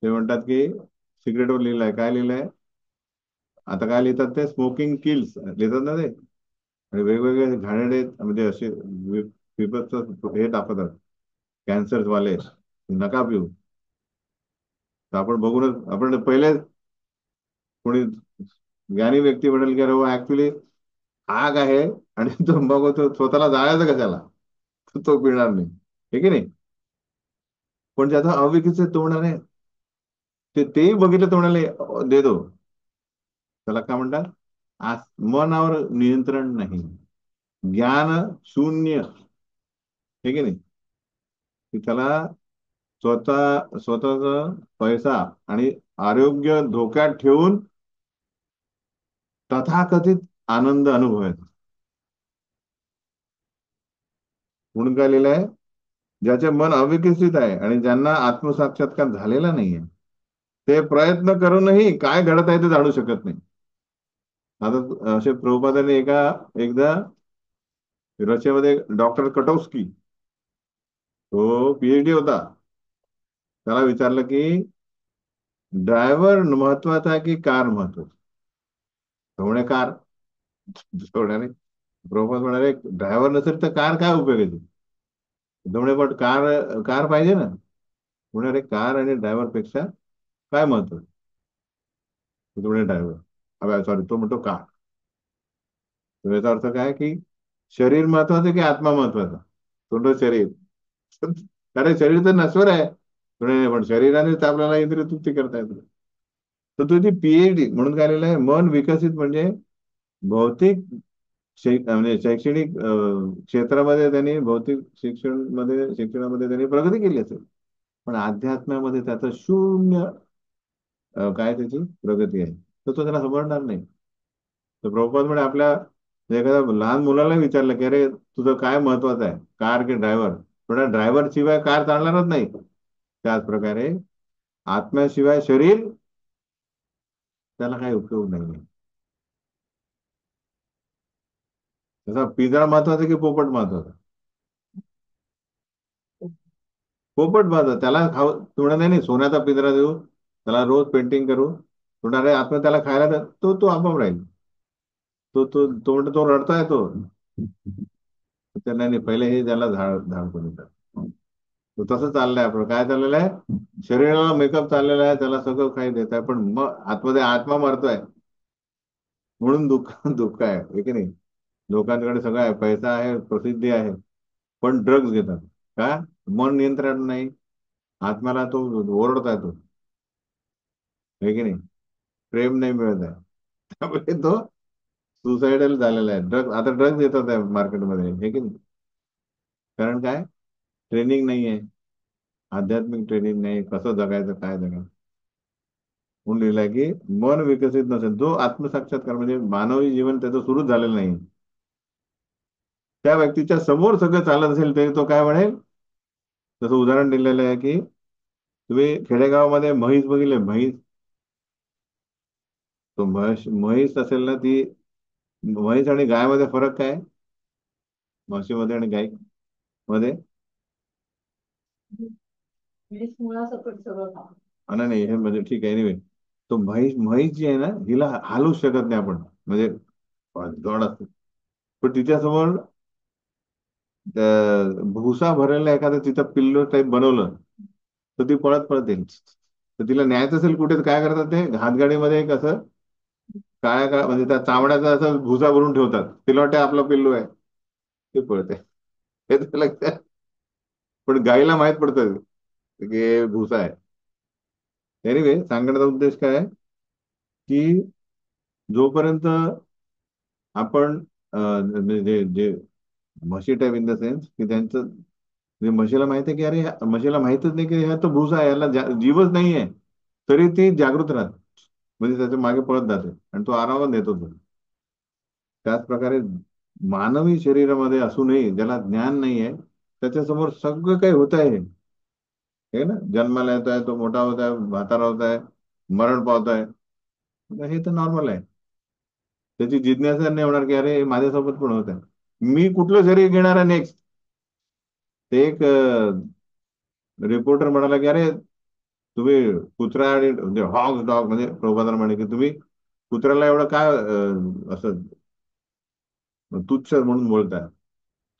ते म्हणतात की सिगरेटवर लिहिलंय, काय लिहिलंय, आता काय लिहितात ते, स्मोकिंग किल्स लिहितात ना ते, आणि वेगवेगळे घाणेरडे म्हणजे असे विपत्त हे दाखवतात, कॅन्सर वाले, नका पिऊ. तर आपण बघूनच आपण पहिले कोणी ज्ञानी व्यक्ती म्हणेल की अरे ऍक्च्युली आग आहे आणि तो मग तो स्वतःला जाळायचं कशाला, तो पिणार नाही, हे की नाही. पण ज्याचा अविकसित तोंड आहे, तेही बघितलं तोंडाले दे दो, त्याला काय म्हणतात, आज मनावर नियंत्रण नाही, ज्ञान शून्य, हे की नाही. की त्याला स्वतःचा पैसा आणि आरोग्य धोक्यात ठेवून तथाकथित आनंद अनुभवायचा. म्हणून काय लिहिलं आहे, ज्याचे मन अविकसित आहे आणि ज्यांना आत्मसाक्षात्कार झालेला नाहीये, ते प्रयत्न करूनही काय घडत आहे ते जाणू शकत नाही. आता असे प्रभुपादांनी एकदा रशियामध्ये डॉक्टर कटोस्की, तो पीएचडी होता, त्याला विचारलं की ड्रायव्हर महत्वाचा आहे की कार महत्वाची, तो म्हणे कार. म्हणाले प्रभुपाद म्हणाले ड्रायव्हर नसेल तर कार काय उपयोगाची, तो म्हणे पण कार कार पाहिजे ना. म्हणे कार आणि ड्रायव्हर पेक्षा काय महत्वाचं, तो म्हणे ड्रायव्हर, सॉरी, तो म्हणतो कार. तर याचा अर्थ काय की शरीर महत्वाचं की आत्मा महत्वाचा, तो म्हणतो शरीर. कारण शरीर तर नश्वर आहे, पण शरीरानेच आपल्याला इंद्रिय तृप्ती करता येते. तर तुझी पीएचडी म्हणून काय लिहिलं आहे, मन विकसित म्हणजे भौतिक म्हणजे शैक्षणिक क्षेत्रामध्ये त्यांनी भौतिक शिक्षणामध्ये त्यांनी प्रगती केली असेल, पण अध्यात्मामध्ये त्याचं शून्य काय त्याची प्रगती आहे, तर तो त्याला समजणार नाही. तर प्रभुपाद म्हणे आपल्या एखाद्या लहान मुलाला विचारलं की अरे तुझं काय महत्वाचं आहे, कार की ड्रायव्हर, थोड्या ड्रायव्हर शिवाय कार चालणारच नाही. त्याच प्रकारे आत्म्याशिवाय शरीर, त्याला काही उपयोग नाही. तसा पिझ्झा महत्वाचा की पोपट महत्वाचा, पोपट महत्वाचा. त्याला खाऊ थोडा नाही सोन्याचा पिंजरा देऊ, त्याला रोज पेंटिंग करू, थोडा रे आत्मा त्याला खायला तो आपोआप राहील. तो रडताय तो, त्यांना नाही पहिले हे त्याला झाड झाड करून येतात. तो तसं चाललंय, आपलं काय चाललेलं आहे, शरीराला मेकअप चाललेला आहे, त्याला सगळं काही देत आहे, पण मग आतमध्ये आत्मा मरतोय, म्हणून दुःख दुःख आहे, हे की नाही. लोकांकडे सगळं आहे, पैसा आहे, प्रसिद्धी आहे, पण ड्रग्ज घेतात. का, मन नियंत्रण नाही, आत्म्याला तो ओरडताय तो, हे की नाही, प्रेम नाही मिळत आहे, त्यामुळे तो सुसाइडल झालेला आहे. आता ड्रग्ज येतात आहे मार्केटमध्ये, हे की नाही. कारण काय, ट्रेनिंग नाही आहे, आध्यात्मिक ट्रेनिंग नाही, कसं जगायचं काय जगायचं. म्हणून लिहिलंय की मन विकसित नसेल, जो आत्मसाक्षात्कार म्हणजे मानवी जीवन त्याचं सुरूच झालेलं नाही, त्या व्यक्तीच्या समोर सगळं चालत असेल तरी तो काय म्हणेल. तसं उदाहरण दिलेलं आहे की तुम्ही खेडेगावामध्ये म्हैस बघितले, म्हैस, तो म्हैस असेल ना, ती म्हैस आणि गायमध्ये फरक काय, म्हशीमध्ये आणि गाय मध्ये, नाही नाही, हे म्हणजे ठीक आहे, एनिवे, तो म्हैस म्हैस जी आहे ना, हिला हालूच शकत नाही आपण, म्हणजे जड असते. पण तिच्यासमोर भुसा भरायला एखादं तिचं पिल्लू टाईप बनवलं, तर ती पळत पळत येईल. तर तिला न्यायचं असेल कुठे, तर काय करतात ते हातगाडीमध्ये कसं काळ्या काळा म्हणजे त्या चामड्याचा असं भुसा भरून ठेवतात, तिला वाटते आपलं पिल्लू आहे, ते पळते, हे तर लक्षात. पण गाईला माहित पडतं की हे भुसा आहे. एनिवे, सांगण्याचा उद्देश काय आहे की जोपर्यंत आपण म्हणजे जे जे म्हशी टाईप इन द सेन्स की त्यांचं म्हणजे म्हशीला माहिती आहे की अरे म्हशीला माहितच नाही की हा तो भुसा आहे, याला जीवच नाहीये, तरी ती जागृत राहते, म्हणजे त्याच्या मागे पळत जाते आणि तो आरामात नेतो तो. त्याच प्रकारे मानवी शरीरामध्ये असूनही ज्याला ज्ञान नाही आहे, त्याच्यासमोर सगळं काही होत आहे, हे ना, जन्माला येत आहे, तो मोठा होत आहे, म्हातारा होत आहे, मरण पावत आहे, हे तर नॉर्मल आहे. त्याची जिज्ञासा नाही होणार की अरे माझ्यासोबत पण होत आहे, मी कुठलं शरीर घेणार आहे नेक्स्ट. ते एक रिपोर्टर म्हणाला की अरे तुम्ही कुत्रा आणि म्हणजे हॉग डॉग, म्हणजे प्रभाकर म्हणे की तुम्ही कुत्र्याला एवढं काय असं तुच्छ म्हणून बोलताय,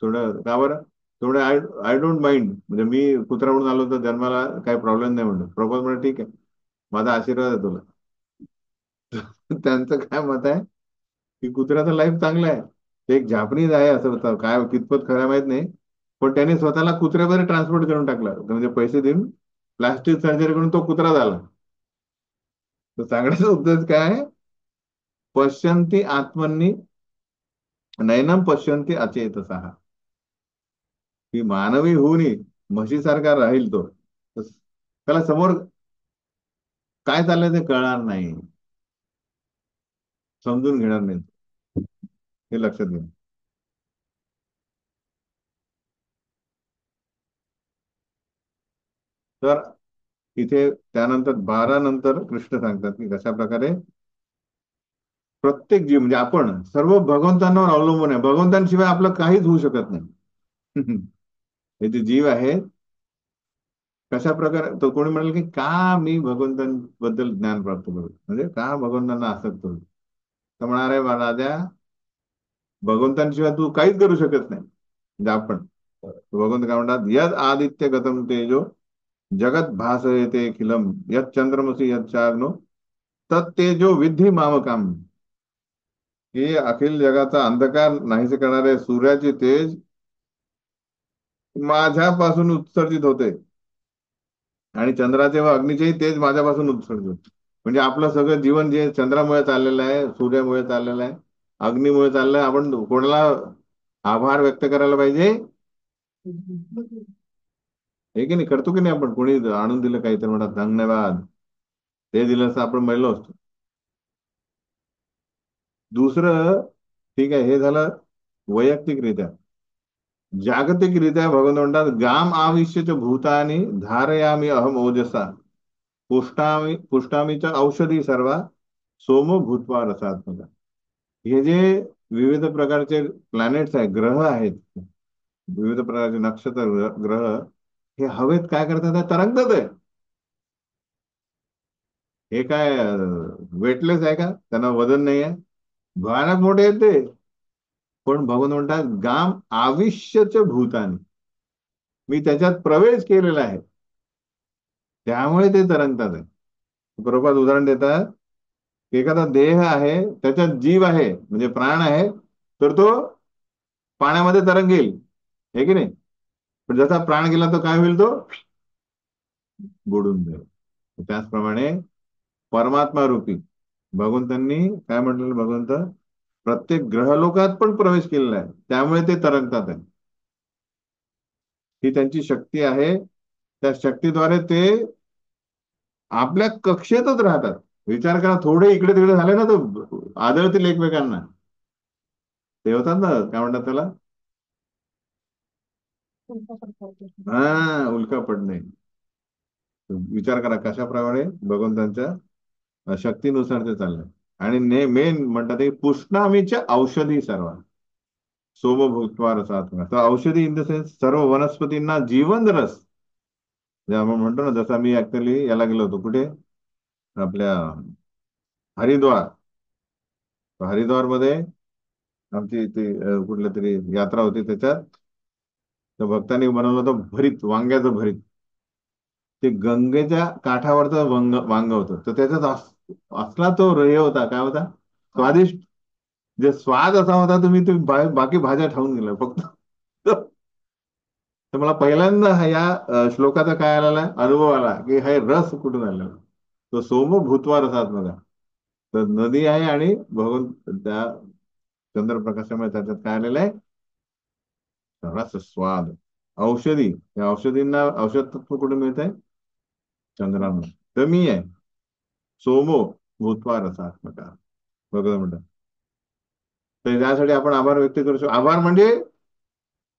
थोडं का बरं. थोडं आय आय डोंट माइंड, म्हणजे मी कुत्रा म्हणून आलो तर जन्माला काही प्रॉब्लेम नाही म्हणतो प्रपोज, म्हणजे ठीक आहे, माझा आशीर्वाद आहे तुला. त्यांचं काय मत आहे की कुत्र्याचं लाईफ चांगलं आहे. ते एक जापनीज आहे असं होतं, काय कितपत खरं माहित नाही, पण त्याने स्वतःला कुत्र्यामध्ये ट्रान्सपोर्ट करून टाकलं, म्हणजे पैसे देऊन प्लास्टिक सर्जरी करून तो कुत्रा झाला. तर सांगण्याचा उद्देश काय आहे, पश्यंती आत्मनी नैनम पश्यंती अचेतसः, की मानवी होऊनही म्हशीसारखा राहील तो, त्याला समोर काय चाललंय ते कळणार नाही, समजून घेणार नाही, हे लक्षात घ्या. तर इथे त्यानंतर 12 नंतर कृष्ण सांगतात की कशा प्रकारे प्रत्येक जीव, म्हणजे आपण सर्व भगवंतांवर अवलंबून आहे, भगवंतांशिवाय आपलं काहीच होऊ शकत नाही. हे जे जीव आहेत, कशा प्रकारे, तो कोणी म्हणाल की का मी भगवंतांबद्दल ज्ञान प्राप्त करू, म्हणजे का भगवंतांना आसक्त करू. तर म्हणणार आहे राजा, भगवंतांशिवाय तू काहीच करू शकत नाही. म्हणजे आपण भगवंत काय म्हणतात, यद आदित्य गतम तेजो जगत भासयते अखिलम यत चंद्रमसी यत चाग्नो तत् तेजो विद्धी मामकाम. हे अखिल जगाचा अंधकार नाहीसे करणारे सूर्याचे तेज माझ्यापासून उत्सर्जित होते, आणि चंद्राचे व अग्नीचेही तेज माझ्यापासून उत्सर्जित होते. म्हणजे आपलं सगळं जीवन जे चंद्रामुळे चाललेलं आहे, सूर्यामुळे चाललेलं आहे, अग्नीमुळे चाललं आहे. आपण कोणाला आभार व्यक्त करायला पाहिजे, हे की नाही, करतो की नाही आपण, कोणी आणून दिलं काही तर म्हणतात धन्यवाद, ते दिलं असं आपण म्हणलो असतो. दुसरं, ठीक आहे, हे झालं वैयक्तिकरित्या. जागतिकरित्या भगवंत म्हणतात गाम आविष्यच भूतानी धारयामी अहम ओजसा पुष्टामीच्या औषधी सर्वा सोमो भूतवा रसात्मका. हे जे विविध प्रकारचे प्लॅनेट्स आहेत, ग्रह आहेत, विविध प्रकारचे नक्षत्र ग्रह, हे हवेत काय करतात आहे, तरंगतात आहे. हे काय वेटलेस आहे का, त्यांना वजन नाही आहे, भयानक मोठे आहेत ते. पण भगवान म्हणतात गाम आविष्यच भूतानी, मी त्याच्यात प्रवेश केलेला आहे, त्यामुळे ते तरंगतात आहे. बरोबर उदाहरण देतात की एखादा देह आहे, त्याच्यात जीव आहे म्हणजे प्राण आहे, तर तो पाण्यामध्ये तरंगेल, हे की नाही. पण जसा प्राण गेला तो काय होईल, तो बुडून जाईल. त्याचप्रमाणे परमात्मा रूपी भगवंतांनी काय म्हटलेलं, भगवंत प्रत्येक ग्रहलोकात पण प्रवेश केलेला आहे, त्यामुळे ते तरंगतात आहे. ही त्यांची शक्ती आहे, त्या शक्तीद्वारे ते आपल्या कक्षेतच राहतात. विचार करा, थोडे इकडे तिकडे झाले ना तर आदळतील एकमेकांना. ते होतात ना, काय म्हणतात त्याला, हा, उल्का पडणे. विचार करा कशा प्रकारे भगवंतांच्या शक्तीनुसार ते चाललंय. आणि मेन म्हणतात ते पुष्णामीच्या औषधी सर्व सोमभूतवा रसात्मक, तर औषधी इन द सेन्स सर्व वनस्पतींना जीवन रस. जे आपण म्हणतो ना, जसं मी ऍक्च्युअली याला गेलो होतो, कुठे, आपल्या हरिद्वार. हरिद्वार मध्ये आमची ती कुठल्या तरी यात्रा होती, त्याच्यात त्या भक्तांनी बनवलं होतं भरीत, वांग्याचं भरीत. ते गंगेच्या काठावरचं वांग होतं, तर त्याच्यात असला तो हे होता, काय होता, स्वादिष्ट. जे स्वाद असा होता, तुम्ही बाकी भाज्या खाऊन गेला फक्त. तर मला पहिल्यांदा या श्लोकाचा काय आलेला आहे, अनुभव आला की हे रस कुठून आलेला. तो सोम भूतवा रसात बघा, तर नदी आहे आणि भगवंत त्या चंद्रप्रकाशामुळे त्याच्यात काय आलेलं आहे, रस स्वाद. औषधी, या औषधींना औषध तत्व कुठे मिळत आहे? चंद्रामध्ये. तर मी आहे सोमो भूतवा रसात्मका, बघा म्हणतात. तर त्यासाठी आपण आभार व्यक्त करू शकतो. आभार म्हणजे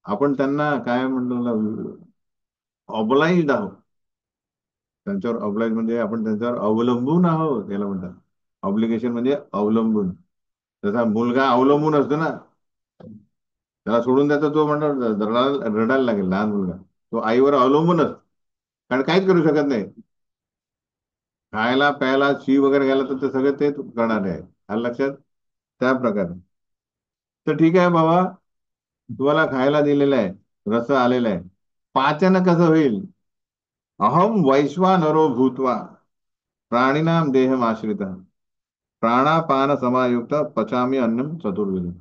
आपण त्यांना काय म्हणतो, ऑबलाइज आहोत. त्यांच्यावर ऑबलाइज म्हणजे आपण त्यांच्यावर अवलंबून आहोत, याला म्हणतात. ऑब्लिगेशन म्हणजे अवलंबून. जसा मुलगा अवलंबून असतो ना, त्याला सोडून द्यायचा तो म्हणतो रडायला लागेल, लहान मुलगा. तो आईवर अवलंबून असतो, कारण काहीच करू शकत नाही. खायला प्यायला शी वगैरे घ्यायला तर ते सगळं ते करणारे आहे. आलं लक्षात? त्या प्रकारे. तर ठीक आहे बाबा, तुम्हाला खायला दिलेलं आहे, रस आलेला आहे, पाचन कसं होईल? अहम वैश्वानरो भूत्वा प्राणीनाम देहम आश्रित प्राणापान समायुक्त पचामी अन्नम चतुर्विध.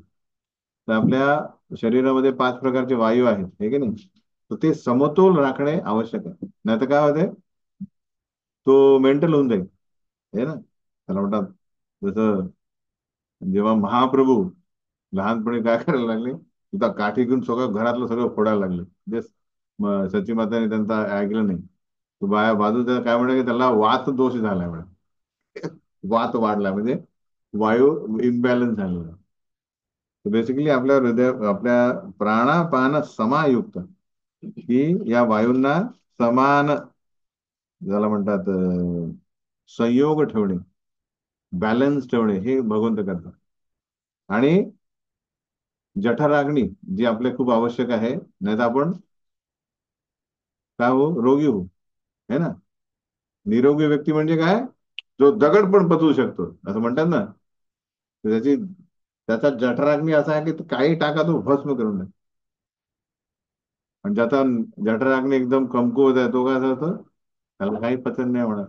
तर आपल्या शरीरामध्ये पाच प्रकारचे वायू आहेत, हे की नाही? तर ते समतोल राखणे आवश्यक आहे. नाही तर काय होते, तो मेंटल होऊन जाईल. हे ना, त्याला म्हणतात. जसं जेव्हा महाप्रभू लहानपणी काय करायला लागले, तिथं काठी घेऊन सगळं घरातलं सगळं फोडायला लागले. म्हणजे सची माताने त्यांचा ऐकलं नाही. तो बाया बाजूचा काय म्हणे की त्याला वात दोष झालाय म्हणे. वात वाढला म्हणजे वायू इम्बॅलन्स झालेला. बेसिकली आपल्या हृदय, आपल्या प्राणापान समायुक्त, की या वायूंना समान, ज्याला म्हणतात संयोग ठेवणे, बॅलन्स ठेवणे, हे भगवंत करतात. आणि जठराग्नी जी आपल्या खूप आवश्यक आहे, नाही तर आपण काय हो, रोगी हो. है ना? निरोगी व्यक्ती म्हणजे काय? जो दगड पण पचवू शकतो, असं म्हणतात ना. तर त्याचा जठराग्नी असा आहे की तो काही टाका तो भस्म करून टाक. आणि ज्याचा जठराग्नी एकदम कमकुवत आहे, तो काय होतं, त्याला काही पचन नाही होणार.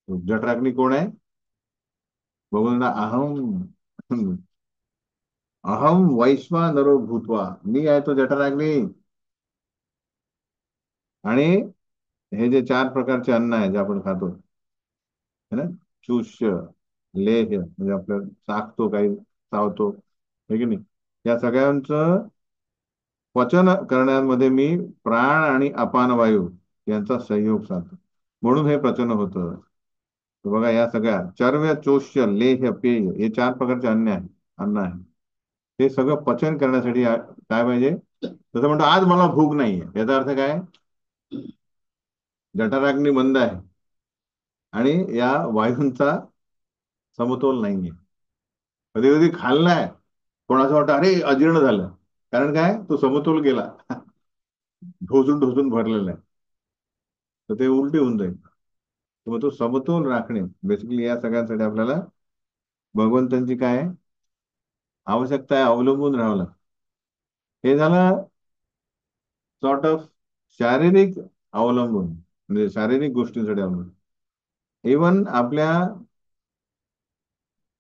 जठराग्नी कोण आहे? बघून ना, अहम अहम वैश्वानरो भूतवा, मी आहे तो जठराग्नी. आणि हे जे चार प्रकारचे अन्न आहे जे आपण खातो, है ना, चूष्य, लेह्य म्हणजे आपलं चाखतो, काही चावतो, हे की नाही, या सगळ्यांचं पचन करण्यामध्ये मी प्राण आणि अपान वायू यांचा संयोग साधतो, म्हणून हे पचन होतं. तर बघा, या सगळ्या चर्व्य, चोष्य, लेह्य, पेय, हे चार प्रकारचे अन्न आहे. हे सगळं पचन करण्यासाठी काय पाहिजे? तसं म्हणतो आज मला भूक नाहीये, याचा अर्थ काय? जठराग्नी मंद आहे आणि या वायूंचा समतोल नाहीये. कधी कधी खाल्लाय, पण असं वाटतं अरे अजीर्ण झालं. कारण काय? तो समतोल गेला. ढोसून ढोसून भरलेला आहे. तर ते उलटी होऊन जाईल. तर मग तो समतोल राखणे, बेसिकली या सगळ्यांसाठी आपल्याला भगवंतांची काय आहे? आवश्यकता आहे, अवलंबून राहावं लागतं. हे झालं सॉर्ट ऑफ शारीरिक अवलंबून, म्हणजे शारीरिक गोष्टींसाठी अवलंबून. इवन आपल्या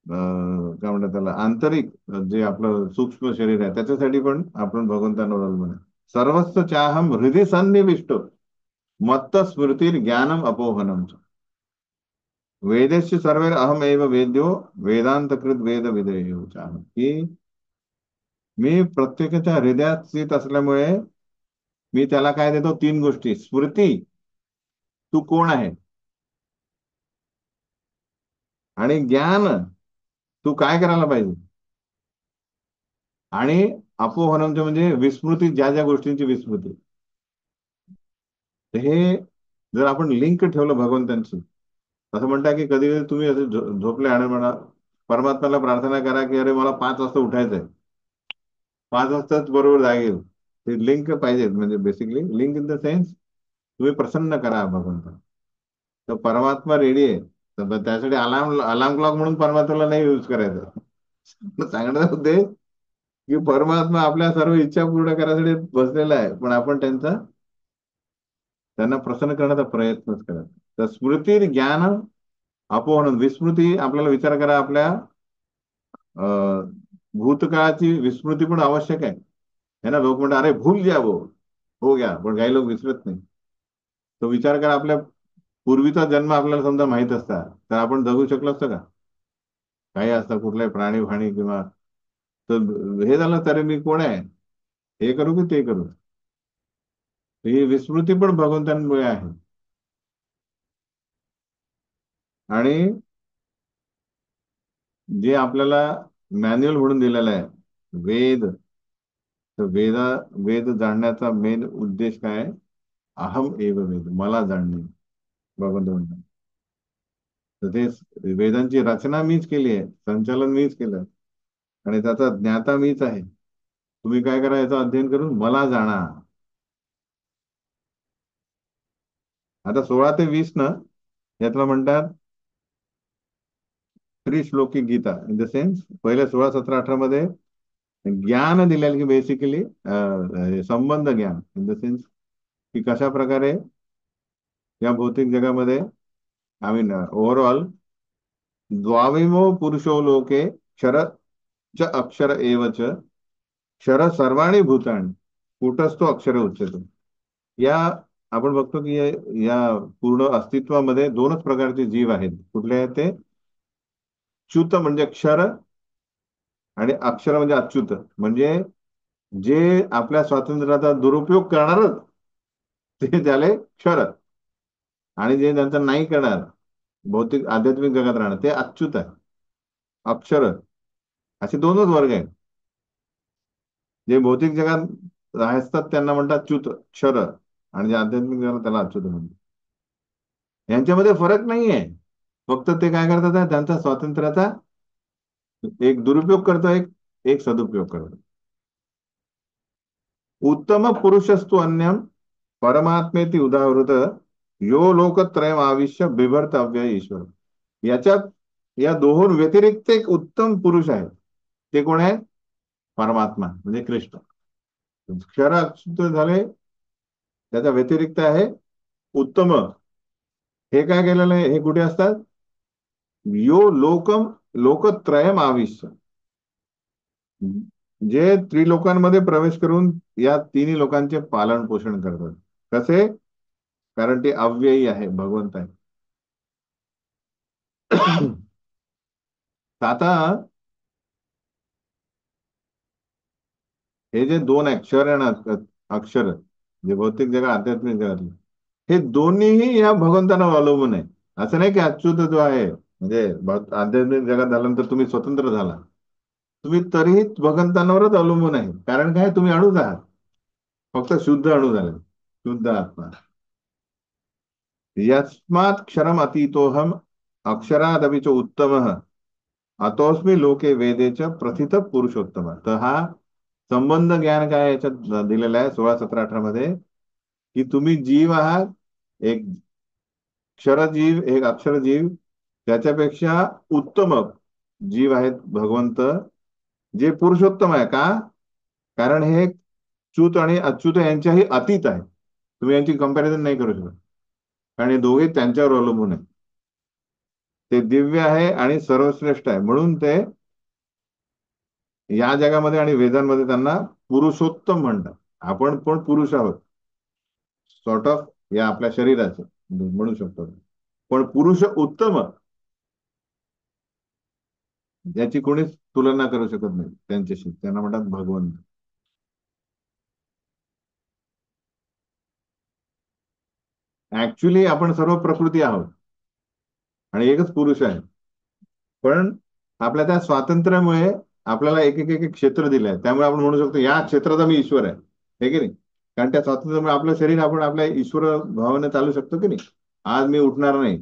काय म्हणतात त्याला, आंतरिक जे आपलं सूक्ष्म शरीर आहे, त्याच्यासाठी पण आपण भगवंतांवर अवलंबून आहे. सर्वस्व चाहम हृदय सन्निविष्टो मत्त स्मृती ज्ञानम अपोहनम च. वेदेश सर्वे अहम एव वेद्यो वेदांतकृत वेद विधेयो चाहम, की मी प्रत्येकाच्या हृदयात स्थित असल्यामुळे मी त्याला काय देतो? तीन गोष्टी: स्मृती, तू कोण आहे, आणि ज्ञान, तू काय करायला पाहिजे, आणि अपोहनमचे म्हणजे विस्मृती, ज्या ज्या गोष्टींची विस्मृती. तर हे जर आपण लिंक ठेवलं भगवंतांशी, असं म्हणता की कधी कधी तुम्ही असे झोपले आणि म्हणा, परमात्म्याला प्रार्थना करा की अरे मला 5 वाजता उठायचंय, 5 वाजताच बरोबर जागेल. ते लिंक पाहिजे, म्हणजे basically link in the sense, तुम्ही प्रसन्न करा भगवंता. तर परमात्मा रेडी आहे. तर त्यासाठी अलार्म अलार्म क्लॉक म्हणून परमात्म्याला नाही यूज करायचं. सांगण्याचा उद्देश की परमात्मा आपल्या सर्व इच्छा पूर्ण करण्यासाठी बसलेला आहे, पण आपण त्यांना प्रसन्न करण्याचा प्रयत्नच करत. तर स्मृती ज्ञान अपोहन, विस्मृती, आपल्याला विचार करा आपल्या अं, भूतकाळाची विस्मृती पण आवश्यक आहे. है ना? लोक म्हणतात अरे भूल जा वो, हो गया, पण काही लोक विसरत नाही. तो विचार करा, आपल्या पूर्वीचा जन्म आपल्याला समजा माहित असता, तर आपण जगू शकलो असतं का? काही असतं कुठलाही प्राणी फाणी किंवा, तर हे झालं तरी मी कोण आहे, हे करू की ते करू. ही विस्मृती पण भगवंतांमुळे आहे. आणि जे आपल्याला मॅन्युअल म्हणून दिलेलं आहे, वेद, तर वेद जाणण्याचा मेन उद्देश काय आहे? अहम एव वेद, मला जाणणे. भगवंत म्हणतात, तर ते वेदांची रचना मीच केली आहे, संचालन मीच केलं, आणि त्याचा ज्ञाता मीच आहे. तुम्ही काय करा, याचं अध्ययन करून मला जाणा. आता 16 ते 20 ना, यातला म्हणतात त्रिश्लोकी गीता, इन द सेन्स पहिले 16, 17, 18 मध्ये ज्ञान दिलेलं की बेसिकली संबंध ज्ञान, इन द सेन्स की कशा प्रकारे या भौतिक जगामध्ये, आय मीन ओव्हरऑल, द्वाविमो पुरुषो लोके क्षर च अक्षर एव च, क्षर सर्वाणी भूतानी कूटस्थो अक्षर उच्यते. या आपण बघतो की या पूर्ण अस्तित्वामध्ये दोनच प्रकारचे जीव आहेत. कुठले आहेत ते? च्युत म्हणजे क्षर, आणि अक्षर म्हणजे अच्युत. म्हणजे जे आपल्या स्वातंत्र्याचा दुरुपयोग करणारच ते झाले क्षर, आणि जे त्यांचा नाही करणार, भौतिक आध्यात्मिक जगात राहणार, ते अच्युत आहे, अक्षर. असे दोनच वर्ग आहेत. जे भौतिक जगात असतात त्यांना म्हणतात च्युत, क्षर, आणि जे आध्यात्मिक जगात त्याला अच्युत म्हणतात. यांच्यामध्ये फरक नाहीये. फक्त ते काय करतात, त्यांचा स्वातंत्र्याचा एक दुरुपयोग करतो, एक सदुपयोग करतो. उत्तम पुरुषस्तु अन्यम परमात्मेती उदाहृत यो लोकत्रयम आविष्य बिभर्त अव्यय ईश्वर. याच्यात या दोहों व्यतिरिक्त एक उत्तम पुरुष आहे. ते कोण आहे? परमात्मा म्हणजे कृष्ण. क्षर अच्युत झाले, त्याच्या व्यतिरिक्त आहे उत्तम. हे काय केलेलं आहे? हे कुठे असतात? यो लोकम लोकत्रयम आविष्य, जे त्रिलोकांमध्ये प्रवेश करून या तिन्ही लोकांचे पालन पोषण करतात. कसे? कारण ते अव्ययी आहे, भगवंत आहे. आता हे जे दोन अक्षर आहे ना, अक्षर, जे भौतिक जग आध्यात्मिक जगातले, हे दोन्हीही या भगवंताना अवलंबून आहे. असं नाही की अच्युत जो आहे म्हणजे आध्यात्मिक जगात झाल्यानंतर तुम्ही स्वतंत्र झाला, तुम्ही तरीही भगवंतांवरच अवलंबून आहे. कारण काय? तुम्ही अणूच आहात, फक्त शुद्ध अणू झाले, शुद्ध आत्मा. यस्मात् क्षरम अतीतोहम अक्षरादपि च उत्तम अतोस्मी लोके वेदेच प्रथित पुरुषोत्तम. तर हा संबंध ज्ञान काय याच्यात दिलेला आहे 16, 17, 18 मध्ये, की तुम्ही जीव आहात, एक क्षरजीव, एक अक्षरजीव. त्याच्यापेक्षा उत्तम जीव आहेत भगवंत, जे पुरुषोत्तम आहे. का? कारण हे च्युत आणि अच्युत यांच्याही अतीत आहे. तुम्ही यांची कंपॅरिझन नाही करू शकत, कारण हे दोघे त्यांच्यावर अवलंबून आहे. ते दिव्य आहे आणि सर्वश्रेष्ठ आहे, म्हणून ते या जगामध्ये आणि वेदांमध्ये त्यांना पुरुषोत्तम म्हणतात. आपण पण पुरुष आहोत, सॉर्ट ऑफ, या आपल्या शरीराचं म्हणू शकतो. पण पुरुष उत्तम, ज्याची कोणीच तुलना करू शकत नाही त्यांच्याशी, त्यांना म्हणतात भगवंत. ऍक्च्युली आपण सर्व प्रकृती आहोत आणि एकच पुरुष आहे. पण आपल्या त्या स्वातंत्र्यामुळे आपल्याला एक क्षेत्र दिलं आहे, त्यामुळे आपण म्हणू शकतो या क्षेत्राचा मी ईश्वर आहे. हे की नाही? कारण त्या स्वातंत्र्यामुळे आपलं शरीर आपण आपल्या ईश्वर भावाने चालू शकतो की नाही. आज मी उठणार नाही,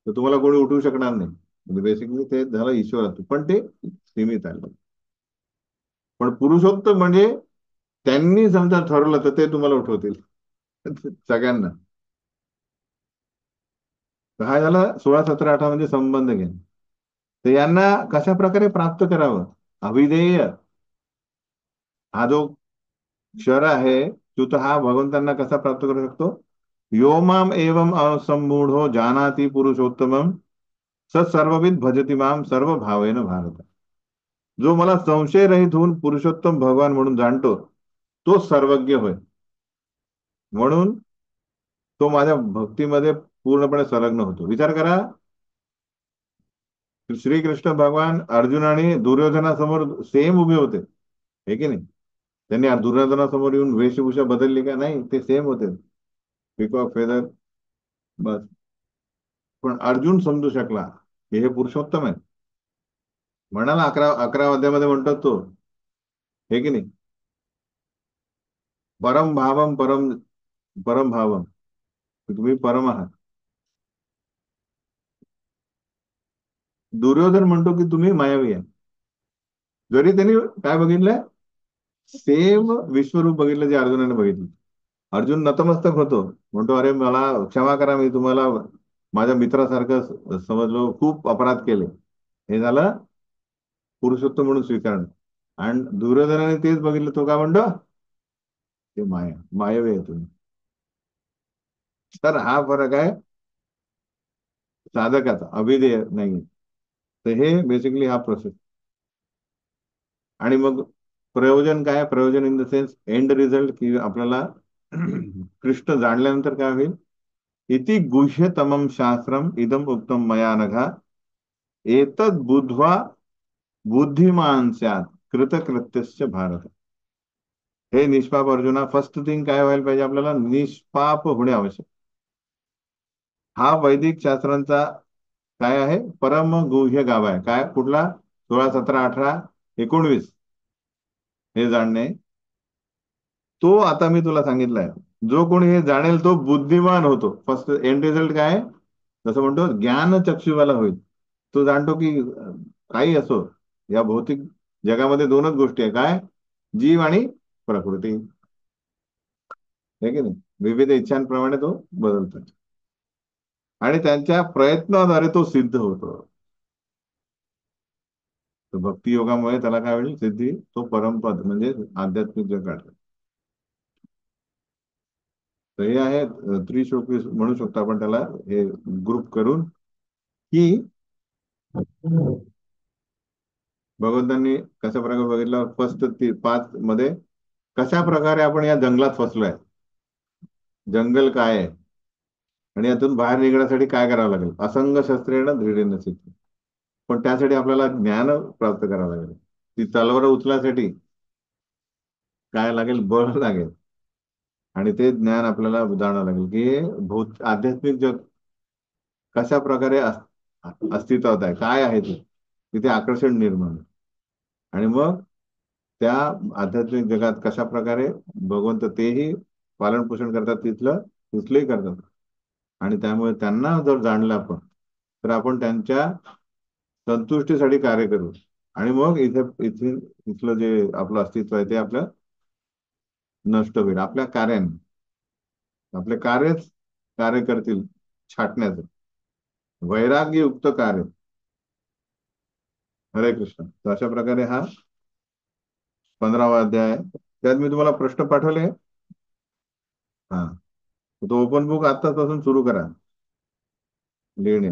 तर तुम्हाला कोणी उठवू शकणार नाही. म्हणजे बेसिकली ते झालं ईश्वर, पण ते सीमित आहे. पण पुरुषोत्तम म्हणजे त्यांनी समजा ठरवलं तर ते तुम्हाला उठवतील सगळ्यांना. तर हा झाला 16, 17, 18 म्हणजे संबंध घेणं. तर यांना कशा प्रकारे प्राप्त करावं? अविधेय हा जो क्षर आहे, तो तर हा भगवंतांना कसा प्राप्त करू शकतो? योमाम एवं असंमूढो जानाति पुरुषोत्तमम स सर्वविद भजति माम सर्व भावेन भारत. जो मला संशय रहित होऊन पुरुषोत्तम भगवान म्हणून जाणतो, तो सर्वज्ञ होय. म्हणून तो माझ्या भक्तीमध्ये पूर्णपणे संलग्न होतो. विचार करा, श्रीकृष्ण भगवान अर्जुन आणि दुर्योधनासमोर सेम उभे होते, हे की नाही? त्यांनी दुर्योधनासमोर येऊन वेशभूषा बदलली का? नाही, ते सेम होते. पिकॉक फेदर, बस. पण अर्जुन समजू शकला की हे पुरुषोत्तम आहे. म्हणाला 11 11 अध्यायामध्ये म्हणतात तो, हे की नाही, परम भावम परम परम भावम, तुम्ही परम आहात. दुर्योधन म्हणतो की तुम्ही मायावी आहे. जरी त्यांनी काय बघितलंय, सेम विश्वरूप बघितलं जे अर्जुनाने बघितलं. अर्जुन नतमस्तक होतो, म्हणतो अरे मला क्षमा करा, मी तुम्हाला माझ्या मित्रासारखं समजलो, खूप अपराध केले. हे झालं पुरुषोत्तम म्हणून स्वीकारणं. आणि दुर्योधनाने तेच बघितलं, तो काय म्हणतो, ते मायावी आहे तुम्ही. तर हा फरक आहे साधकाचा, अभिधेय नाही. तर हे बेसिकली हा प्रोसेस. आणि मग प्रयोजन काय? प्रयोजन in the sense end result, की आपल्याला कृष्ण जाणल्यानंतर काय होईल? इति गुह्यतमम शास्त्रम इदम उक्तम मया नघा, एतद बुद्ध्वा बुद्धिमान स्यात् कृतकृत्यस्य भारत. हे निष्पाप अर्जुना, फर्स्ट थिंग काय व्हायला पाहिजे? आपल्याला निष्पाप होणे आवश्यक. हा वैदिक शास्त्रांचा काय आहे? परम गुह्य गाभा आहे. काय? कुठला? 16 17 18 19 हे जाणणे. तो आता मी तुला सांगितलंय. जो कोणी हे जाणेल तो बुद्धिमान होतो. फर्स्ट एंड रिझल्ट काय आहे? जसं म्हणतो ज्ञान चक्षुवाला होईल. तो जाणतो की काही असो, या भौतिक जगामध्ये दोनच गोष्टी आहे. काय? जीव आणि प्रकृती. आहे की नाही? विविध इच्छांप्रमाणे तो बदलतो आणि त्यांच्या प्रयत्नाद्वारे तो सिद्ध होतो. तर भक्ती योगामुळे त्याला काय होईल? सिद्धी. तो परमपद म्हणजे आध्यात्मिक जगात. तर हे आहे त्रिशोकी म्हणू शकतो आपण त्याला, हे ग्रुप करून, की भगवंतांनी कशा प्रकारे बघितलं. फर्स्ट 5 मध्ये कशा प्रकारे आपण या जंगलात फसलोय, जंगल काय आहे, आणि यातून बाहेर निघण्यासाठी काय करावं लागेल. असंग शस्त्रेण दृढेन सिद्धी. पण त्यासाठी आपल्याला ज्ञान प्राप्त करावं लागेल. ती तलवार उचलासाठी काय लागेल? बळ लागेल. आणि ते ज्ञान आपल्याला जाणावं लागेल की आध्यात्मिक जग कशा प्रकारे अस्तित्वात आहे, काय आहे ते. तिथे आकर्षण निर्माण होईल. आणि मग त्या आध्यात्मिक जगात कशा प्रकारे भगवंत तेही पालन पोषण करतात, तिथलं तिथलंही करतात. आणि त्यामुळे त्यांना जर जाणलं आपण, तर आपण त्यांच्या संतुष्टीसाठी कार्य करू. आणि मग इथे इथे इथलं जे आपलं अस्तित्व आहे ते आपलं नष्ट होईल आपल्या कार्याने. आपले कार्यच कार्य करतील छाटण्याचं. वैराग्ययुक्त कार्य. हरे कृष्ण. तर अशा प्रकारे हा 15वा अध्याय आहे. त्यात मी तुम्हाला प्रश्न पाठवले. हा, तो ओपन बुक आत्तापासून सुरू करा लिहिणे.